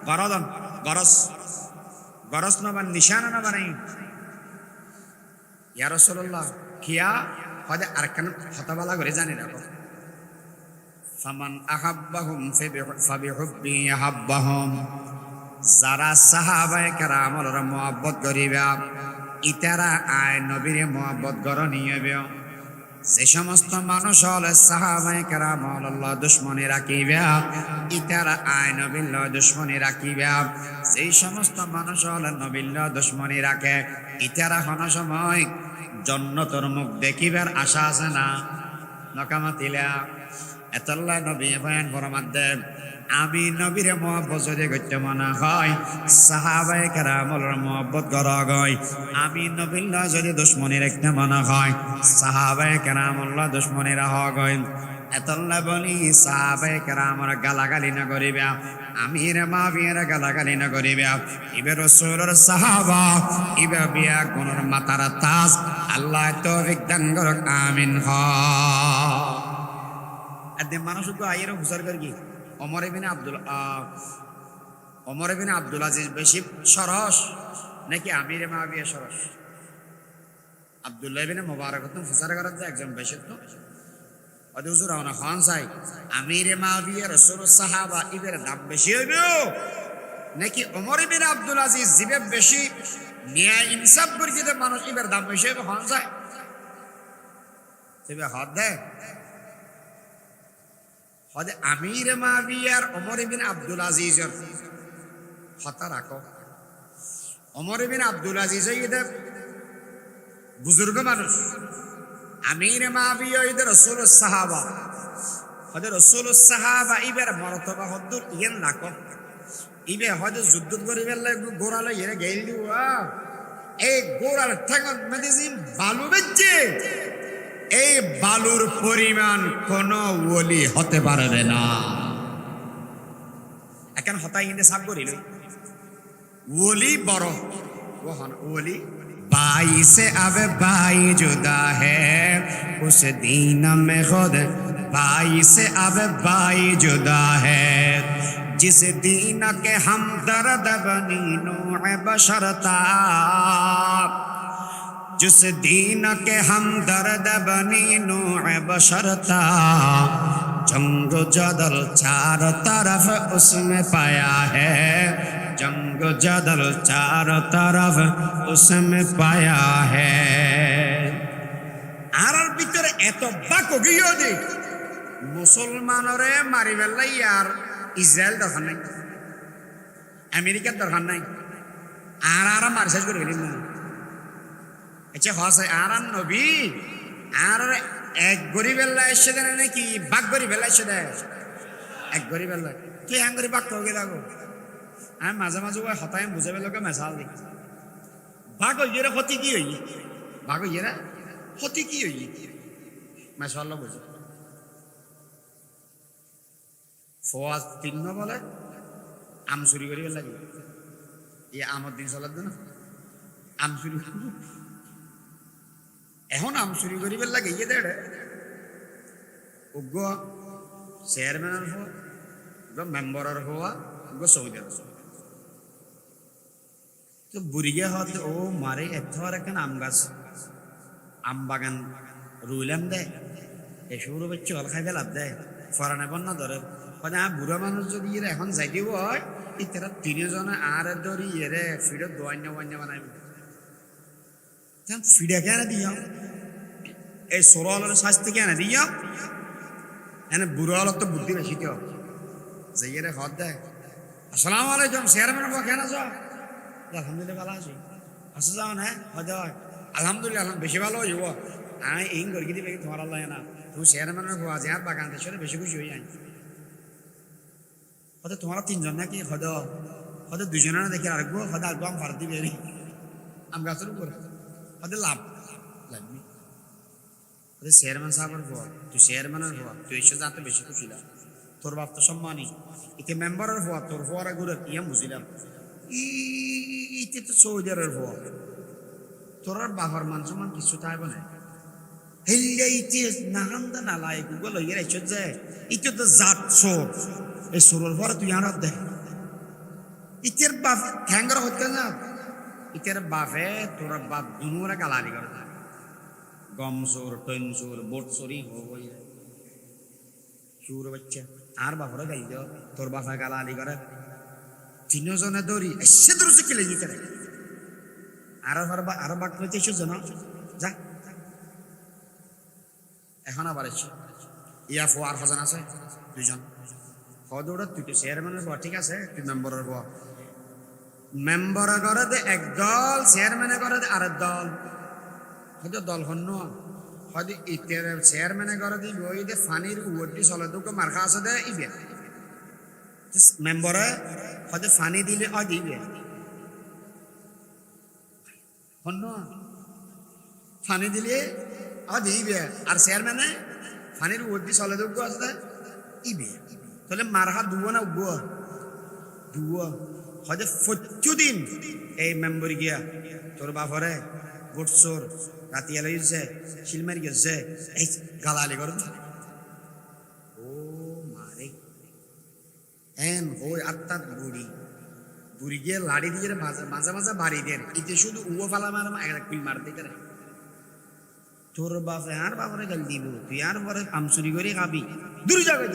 গরদান গরস গরস ন বান নিশানা ন বানাই। ইয়া রাসূলুল্লাহ কিয়া হদে আরকান হতাবালা করে জানি রাখো। ফামান আহাব্বাহুম ফাবিহুব্বি আহাব্বাহুম, যারা সাহাবায়ে কেরামর মুহাব্বত করিবে ইতারা আয় নবীর মুহাব্বত করনিবে। যে সমস্ত মানুষ হলে সাহাবায়ে কেরাম আল্লাহ দুশমনী রাখিবে ইতারা আয় নবীর দুশমনী রাখিবে। যেই সমস্ত মানুষ হলে নবীর দুশমনী রাখে ইতারা কোন সময় জন্নতর মুখ দেখিবার আশা আছে না? নকামাতিলা এতল্লা নবী বয়ান ফরমাতে, আমি নবীর মুহাব্বত যদি করতে মনে হয় সাহাবায়ে কেরামর মুহাব্বত করা হয়। আমি নবীর যদি দুশমনী রাখতে মনে হয় সাহাবায়ে কেরামর দুশমনী রাখা হয়। এতল্লা বলি সাহাবায়ে কেরামর গালাগালি না করিবে, আমির মাবিয়ার গালাগালি না করিবে। ইবে রাসূলের সাহাবা ইবে বিয়া কোনর মাতার তাজ, আল্লাহ তৌফিক দান করুক, আমিন। এতে মানুষ তো আইয়ের হুসার কর কি ওমর ইবনে আব্দুল আজিজ বেশি সরস নাকি আমির মাবিয়া সরস? আব্দুল্লাহ ইবনে মুবারক তো হুসার করার একজন বেশি তো অদি হুজুর আওনা খান সাই আমির মাবিয়া রাসূলুর সাহাবা ইবের দাম বেশি হইবে নাকি ওমর ইবনে আব্দুল আজিজ জিবে বেশি ন্যায় ইনসাফ করিতে মানুষ ইবের দাম বেশি হইবে খান সাই জিবে হাত দেয় হদে আমির মাবিয়ার ওমর ইবনে আব্দুল আজিজের হতা রাখো। ওমর ইবনে আব্দুল আজিজ ইদে বুজুর্গ মানুষ, আমির মাবিয়া ইদে রাসূলুর সাহাবা, হদে রাসূলুর সাহাবা ইবের মর্তবা হদ্দুর ইয়েন রাখো। ইবে হদে যুদ্ধ করিবে লাগবে গোড়ালে ইয়ে গেল দিওয়া এই গোড়াল ঠেঙ্গত মেদিজিম বালু বেজে এই বালুর পরিমাণ কোন ওলি হতে পারবে না। এখন হতাই ইন্দে সাব করিল ওলি বড় ও হন ওলি बाई से अब बाई जुदा है उस दीन में खुद बाई से अब बाई जुदा है जिस दीन के हम दर्द बनी नूह बशरता जिस दीन के हम दर्द बनी नूह बशरता जंग जदल चार तरफ उसमें पाया है जंग जदल चार तरफ उसमें पाया है আর ভিতরে এত বাক গিয়ে দে মুসলমানরে মারি ফেললাই আর ইসরায়েল দরকার নাই আমেরিকার দরকার নাই আর মারি শেষ করে ফেলিম না আচ্ছা হসে আর নবী আর এক গরিব এল্লা এসে দেয় নাকি বাক গরিব এল্লা এসে দেয় এক গরিব এল্লা তুই হ্যাঁ গরিব বাক হয়ে যাবো আমি মাঝে মাঝে ওই হতায় বুঝে পেলোকে মেশাল দিই ভাগ হইয়েরা ক্ষতি কি হই ভাগ হইয়েরা ক্ষতি কি হই মেশাল বুঝে ফোয়াজ তিন বলে আম চুরি করিবে লাগে এই আমার দিন চলার না আম চুরি এখন আম চুরি করিবে লাগে ইয়ে দেড় উগ্র চেয়ারম্যানের হওয়া মেম্বারের হওয়া উগ্র সৌদি আরব তো বুড়িগে হতে ও মারে এত আর একটা আম গাছ আম বাগান রুইলাম দেয় এই সৌর বাচ্চা হল খাইবে লাভ দেয় ফরানে বন্যা ধরে মানে বুড়া মানুষ যদি এর এখন যাই দিব হয় ইতারা তিনজনে আর ধরি এরে ফিডে দোয়ান্য বানাইবে ফিডে কেন দিও এই সরলের শাস্তি কেন দিও এনে বুড়া হল তো বুদ্ধি বেশি কেউ যাই এরে হদ দেয় আসসালামু আলাইকুম চেয়ারম্যান কেন যাও আলহামদুলিল্লাহ ভালো আছি আসা যাও না হয়তো আলহামদুলিল্লাহ বেশি ভালো হইব আমি এই করে দিবে তোমার আল্লাহ না তুমি চেয়ারম্যানের হওয়া যে আর বাগান দেশে বেশি খুশি হই আনি হয়তো তোমার তিনজন নাকি হয়তো হয়তো দুজনে না দেখে আরেকবো হয়তো আরেকবো আম ফার দিবে আম গাছের উপরে হয়তো লাভ লাগবে হয়তো চেয়ারম্যান সাহেবের হওয়া তুই চেয়ারম্যানের হওয়া তুই এসে যাতে বেশি খুশি লাভ তোর বাপ তো সম্মানই এতে মেম্বারের হওয়া তোর হওয়ার ঘুরে ইয়াম বুঝিলাম ইতে তো সৌদি আরবের হওয়া তোর বাবার মান সম্মান কিছু তাই বলে হেলিয়া ইতে নাহান্দা নালাই গুগল ইয়ে রেছ যায় ইতে তো যাচ্ছ এই সুরের পরে তুই আনার দেয় ইতের বাপ ঠ্যাঙ্গর হতে না ইতের বাপে তোর বাপ দুনুরা গালালি করে গম চোর টৈন চোর বোট চোরি হই চোর বাচ্চা আর বাপরে গাই দিও তোর বাপে গালালি করে তিনজনে দৌড়ি এসে দৌড়ছে খেলে যেতে আরো বাক হইতে এসেছো না যা এখন আবার এসে ইয়া ফোয়ার হজন আছে দুজন হদৌড়া তুই তো চেয়ারম্যানের হওয়া ঠিক আছে তুই মেম্বারের হওয়া মেম্বারের ঘরে দে এক দল চেয়ারম্যানের ঘরে দে আরেক দল হয়তো দল হন্য হয়তো ইতের চেয়ারম্যানের ঘরে দি ওই দে ফানির উড়টি চলে দুটো মার্কা আছে দে ইবে মেম্বারে হয়তো ফানি দিলে দিবে হন্য ফানি দিলে দিবে আর চেয়ারম্যানে ফানির উড়টি চলে দুটো আছে ইবে তাহলে মারহা দুবো না উগো দুবো হয়তো প্রত্যেকদিন এই মেম্বরি গিয়া তোর বাপরে গোটসোর রাতি এলো গেছে শিলমারি গেছে এই গালালি করুন ও মারে এন হই আত্মার বুড়ি গিয়ে লাড়ি দিয়ে মাঝে মাঝে বাড়ি দেন ইতে শুধু উগো ফালা মার এক কুল মার দিতে তোর বাপে আর বাপরে গাল দিব তুই আর পরে আমচুরি করে খাবি দূর যাবে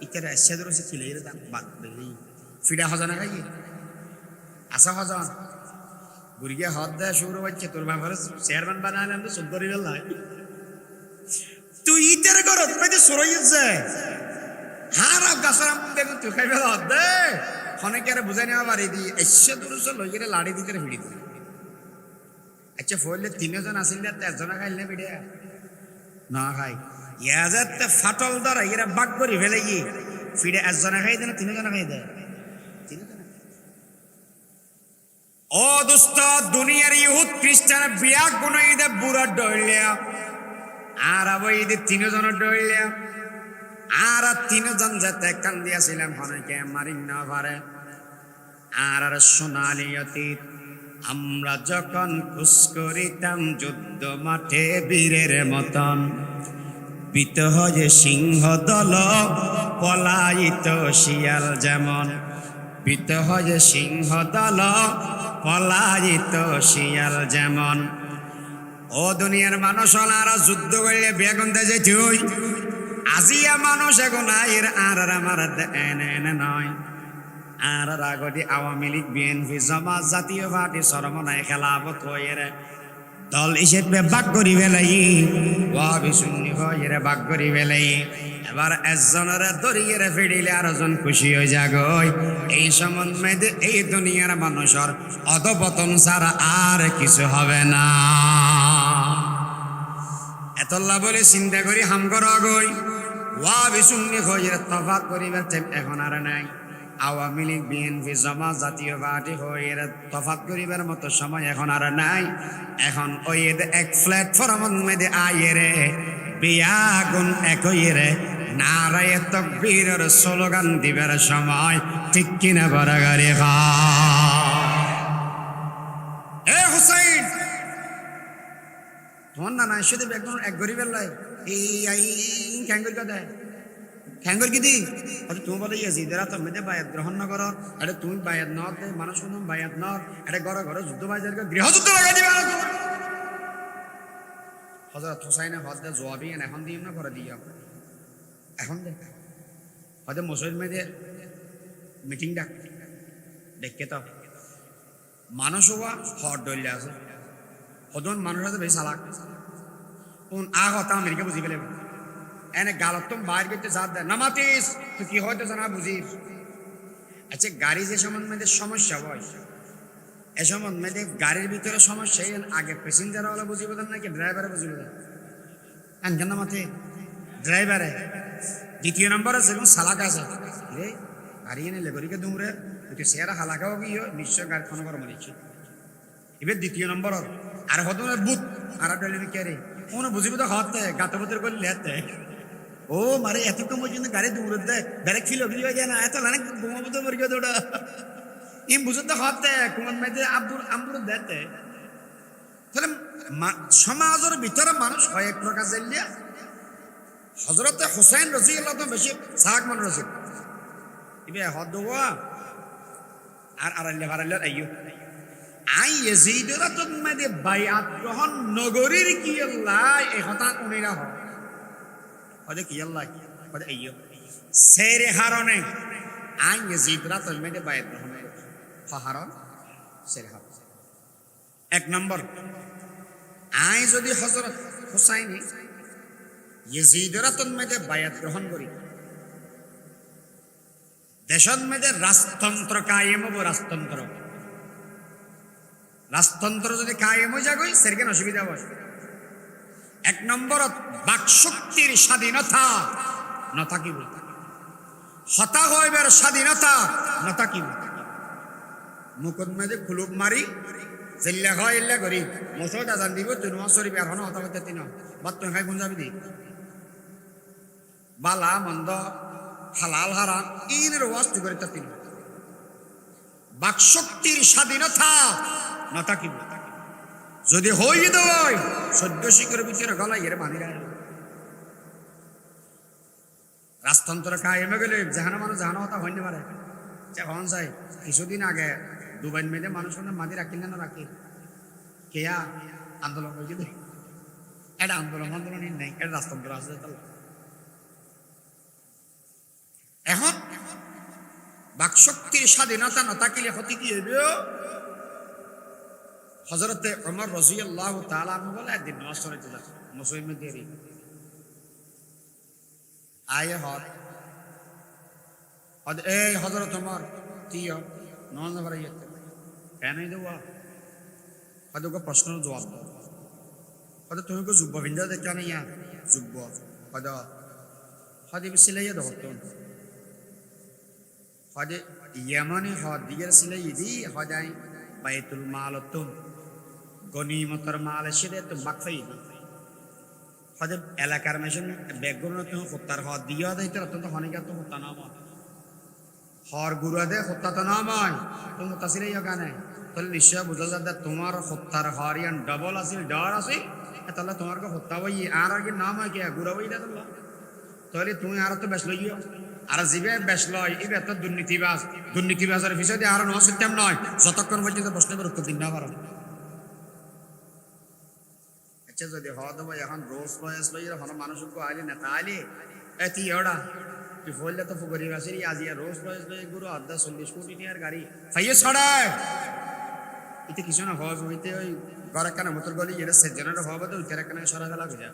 ইতারা এসে ধরেছে খিলে বাদ দেখি ফিডা হজনা খাই আসা হজন বুড়িকে হদ দেয় শুরু হচ্ছে তোর বাবার চেয়ারম্যান বানালে আমি চোদ্দ লাই তুই ইতার করত পেতে সরই যাচ্ছে হার গাছের আম দেখুন তুই খাইবে হদ দে অনেকের বুঝাই নেওয়া বাড়ি দি এসে ধরেছে লই গেলে লাড়ি দিতে ভিড়ি দিল আচ্ছা ফলে তিনজন আসিল একজনা খাইলে ভিড়ে না খাই ইয়াজাতে ফাটল ধরা এরা বাক করে ফেলে গিয়ে ফিরে একজনে খাই দেয় না তিনজনে খাই দেয় ও দোস্ত দুনিয়ার ইহুদ খ্রিস্টান বিয়া কোন ঈদে বুড়া ডইলিয়া আর আবার ঈদে তিনজনের ডইলিয়া আর তিনজন যেতে কান দিয়াছিলাম অনেকে মারি না পারে। আর সোনালি অতীত আমরা যখন খুশ করিতাম যুদ্ধ মাঠে বীরের মতন, পিত হয়ে সিংহ দল পলায়িত শিয়াল যেমন, পিত হয়ে সিংহ দল পলায়িত শিয়াল যেমন। ও দুনিয়ার মানুষ ওনারা যুদ্ধ করলে বেগুন দেজে তুই আজিয়া মানুষ এখন আয়ের আর আমার এনে নয়। আর আগদি আওয়ামী লীগ বিএনপি জামাত জাতীয় পার্টি সরমনায় খেলাফত হয়ে দল হিসেবে ভাগ করি ফেলাই, ওয়াবি সুন্নি হয়ে ভাগ করি ফেলাই। এবার একজনের দরিয়ে ফিরিলে আরেকজন খুশি হয়ে যাগই। এই সম্বন্ধে এই দুনিয়ার মানুষের অধপতন ছাড়া আর কিছু হবে না। এতল্লা বলে চিন্তা করি হাম করা গই ওয়াবি সুন্নি হয়ে তফাৎ করিবার এখন আর নাই। আওয়ামী লীগ বিএনপি জামাত জাতীয় পার্টি হয়ে তফাৎ করিবার মতো সময় এখন আর নাই। এখন ওই এক প্ল্যাটফর্মের মধ্যে আইরে বিয়াগুন একইরে নারায়ে তাকবীরের স্লোগান দিবার সময়, ঠিক কিনা বরাগারি এ হুসাইন তোমার না নাই শুধু একদম এক গরিবের লাই এই ক্যাঙ্গুর কথা খ্যাঙ্গর কি দি তুমি বলে ইয়াজিদেরা তো মেদে বায়াত গ্রহণ না করো। এটা তুমি বায়াত ন মানুষ বায়াত ন এটা ঘরে ঘরে যুদ্ধ বাজার গৃহযুদ্ধ লাগাই দিবে। হযরত হুসাইনে হদে জবাবি এখন দিই না করে দিই এখন দেখ হয়তো মসজিদ মেদে মিটিং ডাক দেখে তো মানুষ হওয়া হট ডলে আছে হদন মানুষ আছে বেশি চালাক কোন হতা আমেরিকা বুঝি পেলে এনে গালতম বাইর করতে সাথ দেয় নামাতিস তুই কি হয়তো জানা বুঝিস। আচ্ছা গাড়ি যে সম্বন্ধে সমস্যা হয় এ সম্বন্ধে গাড়ির ভিতরে সমস্যা আগে প্যাসেঞ্জার ওলা বুঝি বোঝেন নাকি ড্রাইভারে বুঝি বোঝেন কেন নামাতে ড্রাইভারে। দ্বিতীয় নম্বর আছে এবং সালাক আছে রে গাড়ি এনে লেগরিকে দুমরে তুই সেরা হালাকাও কি নিশ্চয় গাড়ি কোনো করে মরিছি এবার দ্বিতীয় নম্বর আর হতো বুথ আর ডেলিভারি কে কোনো বুঝিব তো হতে গাতবতের করে লেতে ও মারে এতক্ষণ পর্যন্ত গাড়ি দৌড় দেয় ডাইরেক্ট ফিল হয়ে যায় না এত অনেক ঘুমাবো মরি গিয়ে দৌড়া ইম বুঝতে হতে কুমার মেয়েদের আব্বুর দেতে। তাহলে সমাজের ভিতরে মানুষ হয় এক প্রকার জানলিয়া হজরতে হুসাইন রাদিয়াল্লাহু আনহু বেশি সাহাক মানুষ আছে ইবে হদ আর আড়াইলে হারাইলে আইয়ো আই ইয়াজিদরা তো মেয়েদের বায়াত গ্রহণ নগরীর কি আল্লাহ এই হতা উনিরা হয় ওদের কি আল্লাহ ওদের আইয়ো সেরে হারনে আই ইয়াজিদরা তো মেয়েদের বায়াত গ্রহণ হারন সেরে হারন। এক নম্বর আই যদি হযরত হুসাইনি ইয়াজিদরা তো মেয়েদের বায়াত গ্রহণ করি দেশত মেয়েদের রাজতন্ত্র কায়েম হবো রাজতন্ত্র যদি কায়েম হয়ে যাগই সেরকেন অসুবিধা হয়। এক নম্বরত বাকশক্তির স্বাধীনতা নথাকিব হতা হইবার স্বাধীনতা নথাকিব মুকদ্দমাতে খুলুব মারি জেল্লা হয় এল্লা করি মসজিদ আজান দিব তুই নমাজ শরীফ আর হন হতা হইতে তিন বাদ তুই খাই গুঞ্জাবি দি বালা মন্দ হালাল হারাম ইনের ওয়াস্ত করে তা তিন বাকশক্তির স্বাধীনতা নথাকিব যদি হই দেয় সদ্য শিখরের ভিতরে গলা এর বাঁধি রাজতন্ত্র কায়েমে গেলে জাহানা মানুষ জাহানা হতা হইতে পারে হন চাই কিছুদিন আগে দুবাই মেয়েদের মানুষ মাদি রাখিল না রাখি কেয়া আন্দোলন হয়েছে দেখ এটা আন্দোলন নেই এটা রাজতন্ত্র আছে। এখন বাকশক্তির স্বাধীনতা নথাকিলে হতে কি হইবে হযরতে ওমর রাদিয়াল্লাহু তাআলা আনহু বলে একদিন নামাজ পড়তে যাচ্ছে মুসলিমে দেরি আয়ে হদ এই হযরত ওমর তিয় নামাজ পড়াইতে কেন দেওয়া হয়তো প্রশ্নের জবাব দাও হয়তো তুমি কো যুব্ব বিন্দা দেখতে না ইয়া যুব্ব হয়তো হয়তো সিলাইয়া দাও হয়তো ইয়ামানে হদ দিগের সিলাই দি হদাই বাইতুল মাল তুম গনিমতের মাল এসে তো বাকফাই দি হয়তো এলাকার মেশিন বেগুন হত্যার হওয়া দিয়ে দিতে অত্যন্ত হানিকার তো হত্যা নাম হর গুরুয়া দে হত্যা তো নাম হয় তো মোতাসির এই গানে তাহলে নিশ্চয় বুঝা যায় তোমার হত্যার হর ইয়ান ডবল আছিল ডর আছে তাহলে তোমার হত্যা বই আর আগে নাম হয় কে গুড়া বই তাহলে তাহলে তুমি আর তো বেশ লইও আর জিবে বেশ লয় ইবে তো দুর্নীতিবাজের বিষয় আর নয় সত্যম নয় যতক্ষণ পর্যন্ত প্রশ্নের উত্তর দিন না পারো আচ্ছা যদি হওয়া দেবো এখন রোজ রয়েস লই এখন মানুষকে আইলি নেতা আইলি তুই ওটা তুই ফললে তো গরিব আসি আজি রোজ রয়েস লই গুরু 40 কোটি আর গাড়ি ফাইয়ে ছড়ায় এতে কিছু না হওয়া হইতে ওই ঘর একখানে মতর গলি এটা সেজনের হওয়া তো উত্তর একখানে সরা ফেলা বুঝা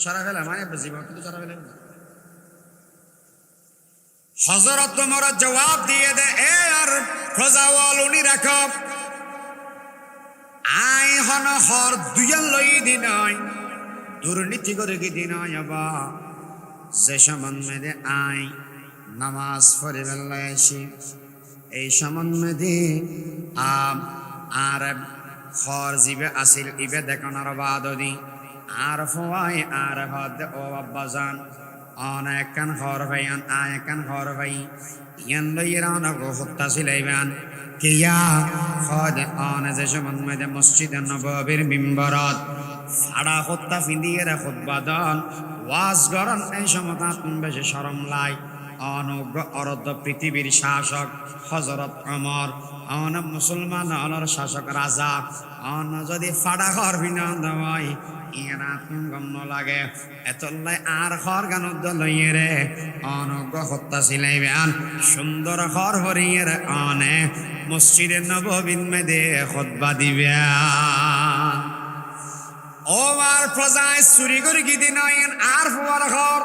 সরা ফেলা মানে জীবন কিন্তু সরা ফেলা হযরত ওমর জবাব দিয়ে দে এ আর ফজাওয়াল উনি রাখো আই হন হর দুইয়ান লই দিনই দুর্নীতি করে কি দিনই আবা যে সমন্বয়ে আই নামাজ পড়ে বেলাইছি এই সমন্বয়ে আর হর জিবে আসিল ইবে দেখানোর বাদদি আর ফোয়াই আর হদ ও আব্বাজান অনেক কান হর ভাই আয় কান হর ভাই ইয়ান লইরা নগো হত্যা সিলাইবান কিয়া খদ আন যে সমন্বয়ে মসজিদ নববীর মিম্বরত ফাড়া হত্যা ফিন্দিয়ে খুতবা দান ওয়াজ গরন এই সমতাত বেশি শরম লাই অনুগ্র অরদ পৃথিবীর শাসক হযরত ওমর অন মুসলমান অলর শাসক রাজা অন যদি ফাড়া ঘর বিনন্দ হয় ইয়ারা গম লাগে এতলাই আর ঘর গানত লইয়ে রে অনুগ্র হত্যা সিলাইবেন সুন্দর ঘর হরিয়ে রে অনে মসজিদে নববীর মেদে খুতবা দিবে ওমার প্রজায় চুরি করে গিদি নয়েন আর ফুয়ার ঘর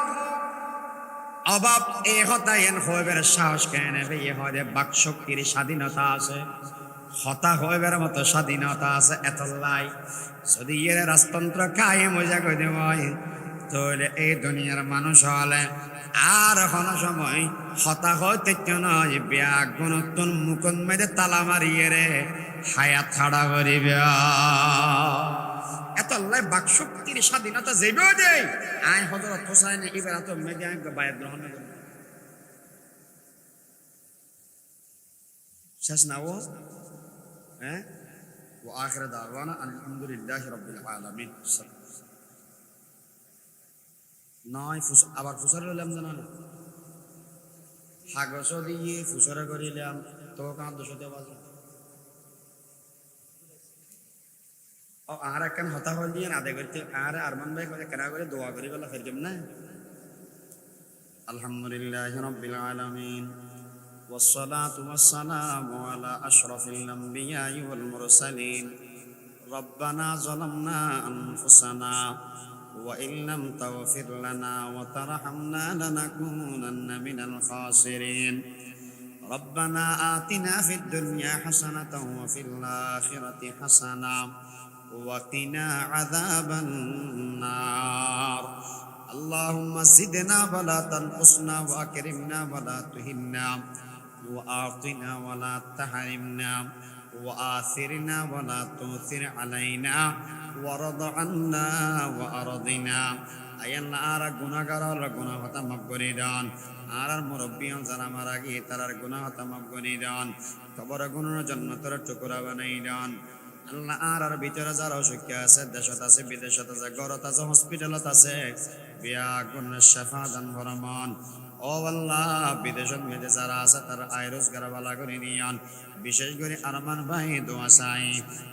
অভাব এ হতায়েন হইবের সাহস কেন এ হয় বাক শক্তির স্বাধীনতা আছে হতা হইবের মতো স্বাধীনতা আছে এতলাই যদি এর রাজতন্ত্র কায়ে মজা করে দেওয়ায় তাহলে এই দুনিয়ার মানুষ হলে আর কোন সময় হতা হইতে নয় ব্যাগ গুণত্তন মুকুন মেদে তালা মারিয়ে রে হায়াত ছাড়া করিবে এতলাই বাক শক্তির স্বাধীনতা যেবেও দেয় আয় হযরত হোসেন এবার তো মেদে আয় বায়াত গ্রহণ করবে শেষ না ও হ্যাঁ وآخر دعوانا أن الحمد لله رب العالمين নয় আবার ফুসর হইলাম জানানো হাগস দিয়ে ফুসরা করিলাম তো কাঁদ দোষতে বাজে ও আর একখান হতা হল দিয়ে আদে করতে আর আরমান ভাই করে কেনা করে দোয়া করি বলা ফের কেমন না আলহামদুলিল্লাহি রাব্বিল আলামিন والصلاة والسلام على أشرف الأنبياء والمرسلين ربنا ظلمنا أنفسنا وإن لم تغفر لنا وترحمنا لنكونن من الخاسرين ربنا آتنا في الدنيا حسنة وفي الآخرة حسنة وقنا عذاب النار اللهم زدنا ولا تنقصنا وأكرمنا ولا تهنا وأعطنا ولا تحرمنا وآثرنا ولا تؤثر علينا وارض عنا وأرضنا أي الله آر গুনাহগার গুনাহ হতা মাফ করে দান আর মুরব্বিয়ান যারা মারা গিয়ে তার গুনাহ হতা মাফ করে দান কবর গুনাহ জান্নাতের টুকরা বানাই দান আল্লাহ আর ভিতরে যারা অসুখ আছে দেশত আছে বিদেশত আছে ঘরত আছে হসপিটালত আছে বিয়া গুণ শাফা দান ফরমান ও আল্লাহ বিদেশত মেদে যারা আছে তার আয় রোজগার বালা করে নিয়ান বিশেষ করে আরমান ভাই দোয়া চাই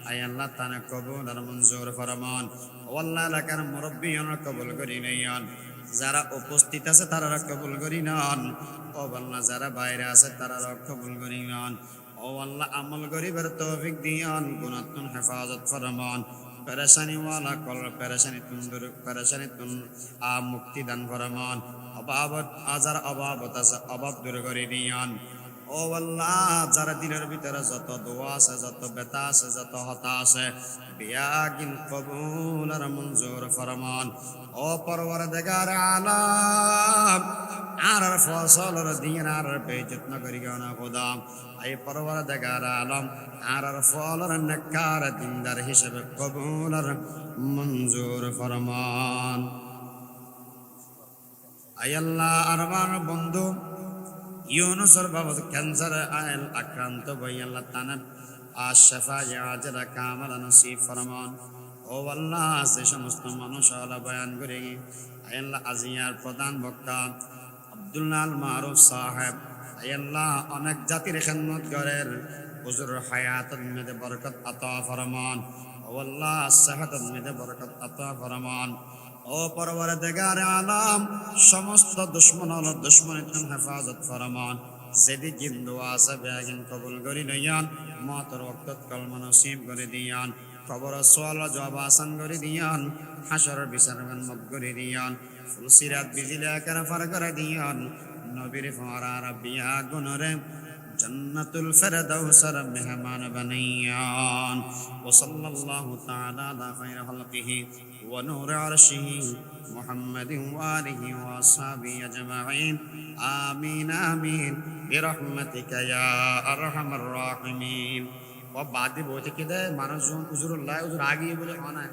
আয় আল্লাহ তানে কবুল আর মঞ্জুর ফরমান ও আল্লাহ এলাকার মুরব্বিয়ান কবুল করে নিয়ান যারা উপস্থিত আছে তারা কবুল করে নেন ও আল্লাহ যারা বাইরে আছে তারা কবুল করে নেন ও আল্লাহ আমল গরিবের তৌফিক দিয়ান গুনাতুন হেফাজত ফরমান পেরেশানি ওয়ালা কল পেরেশানি তুন্দুর পেরেশানি তুন মুক্তি দান ফরমান অভাবত আজার অভাবত আছে অভাব দূর করে দিয়ান ও আল্লাহ যারা দিনের ভিতরে যত দোয়া আছে যত ব্যথা আছে যত হতা আছে বিয়াগিন কবুল আর মঞ্জুর ফরমান ও পরওয়ারদিগার আলাম আর ফসলর দিন আর বেযত্ন করিও না খোদা এই পরওয়ারদিগার আলম আর ফলর নেককার দিনদার হিসেবে কবুল আর মঞ্জুর ফরমান আয় আল্লাহ আরবার বন্ধু ইউনুসের বাবদ ক্যান্সার আইল আক্রান্ত বই আল্লাহ তানার আশফা ইয়াজরা কামাল নসিব ফরমান। ও আল্লাহ যে সমস্ত মানুষ আল্লাহ বয়ান করে আয় আল্লাহ আজিয়ার প্রধান বক্তা আব্দুল্লাহ আল মারুফ সাহেব আয় আল্লাহ অনেক জাতির খেদমত করেন হুজুর হায়াতের মধ্যে বরকত আতা ফরমান। ও আল্লাহ সেহতের মধ্যে বরকত আতা ফরমান। ও পরওয়ারদিগার আলাম সমস্ত দুশ্মন হল দুশ্মনের হেফাজত ফরমান। যেদি জিন্দু আছে বেগিন কবুল করি লইয়ান মতর ওয়াক্তত কলমা নসিব করে দিয়ান কবর সওয়াল জবাব আসান করে দিয়ান হাসরের বিচার মত করে দিয়ান ফুলসিরাত বিজিলা করে ফার করে দিয়ান নবীর ফারা রাবিয়া গুনরে জন্নাতুল ফিরদাউসের মেহমান বানাইয়ান। ওয়া সাল্লাল্লাহু তাআলা আলা খায়রি খালকিহি ওয়া নূরি আরশিহি মুহাম্মাদিন ওয়া আলিহি ওয়া আসহাবিহি আজমাইন আমিন আমিন বিরহমাতিকা ইয়া আরহামার রাহিমিন। ও বাদি বইতে কি দেয় মানুষজন হুজুরুল্লাহ হুজুর আগিয়ে বলে অনায়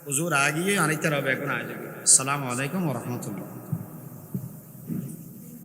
হুজুর আগিয়ে আনাইতে হবে এখন আজ। আসসালামু আলাইকুম ওয়া রাহমাতুল্লাহ।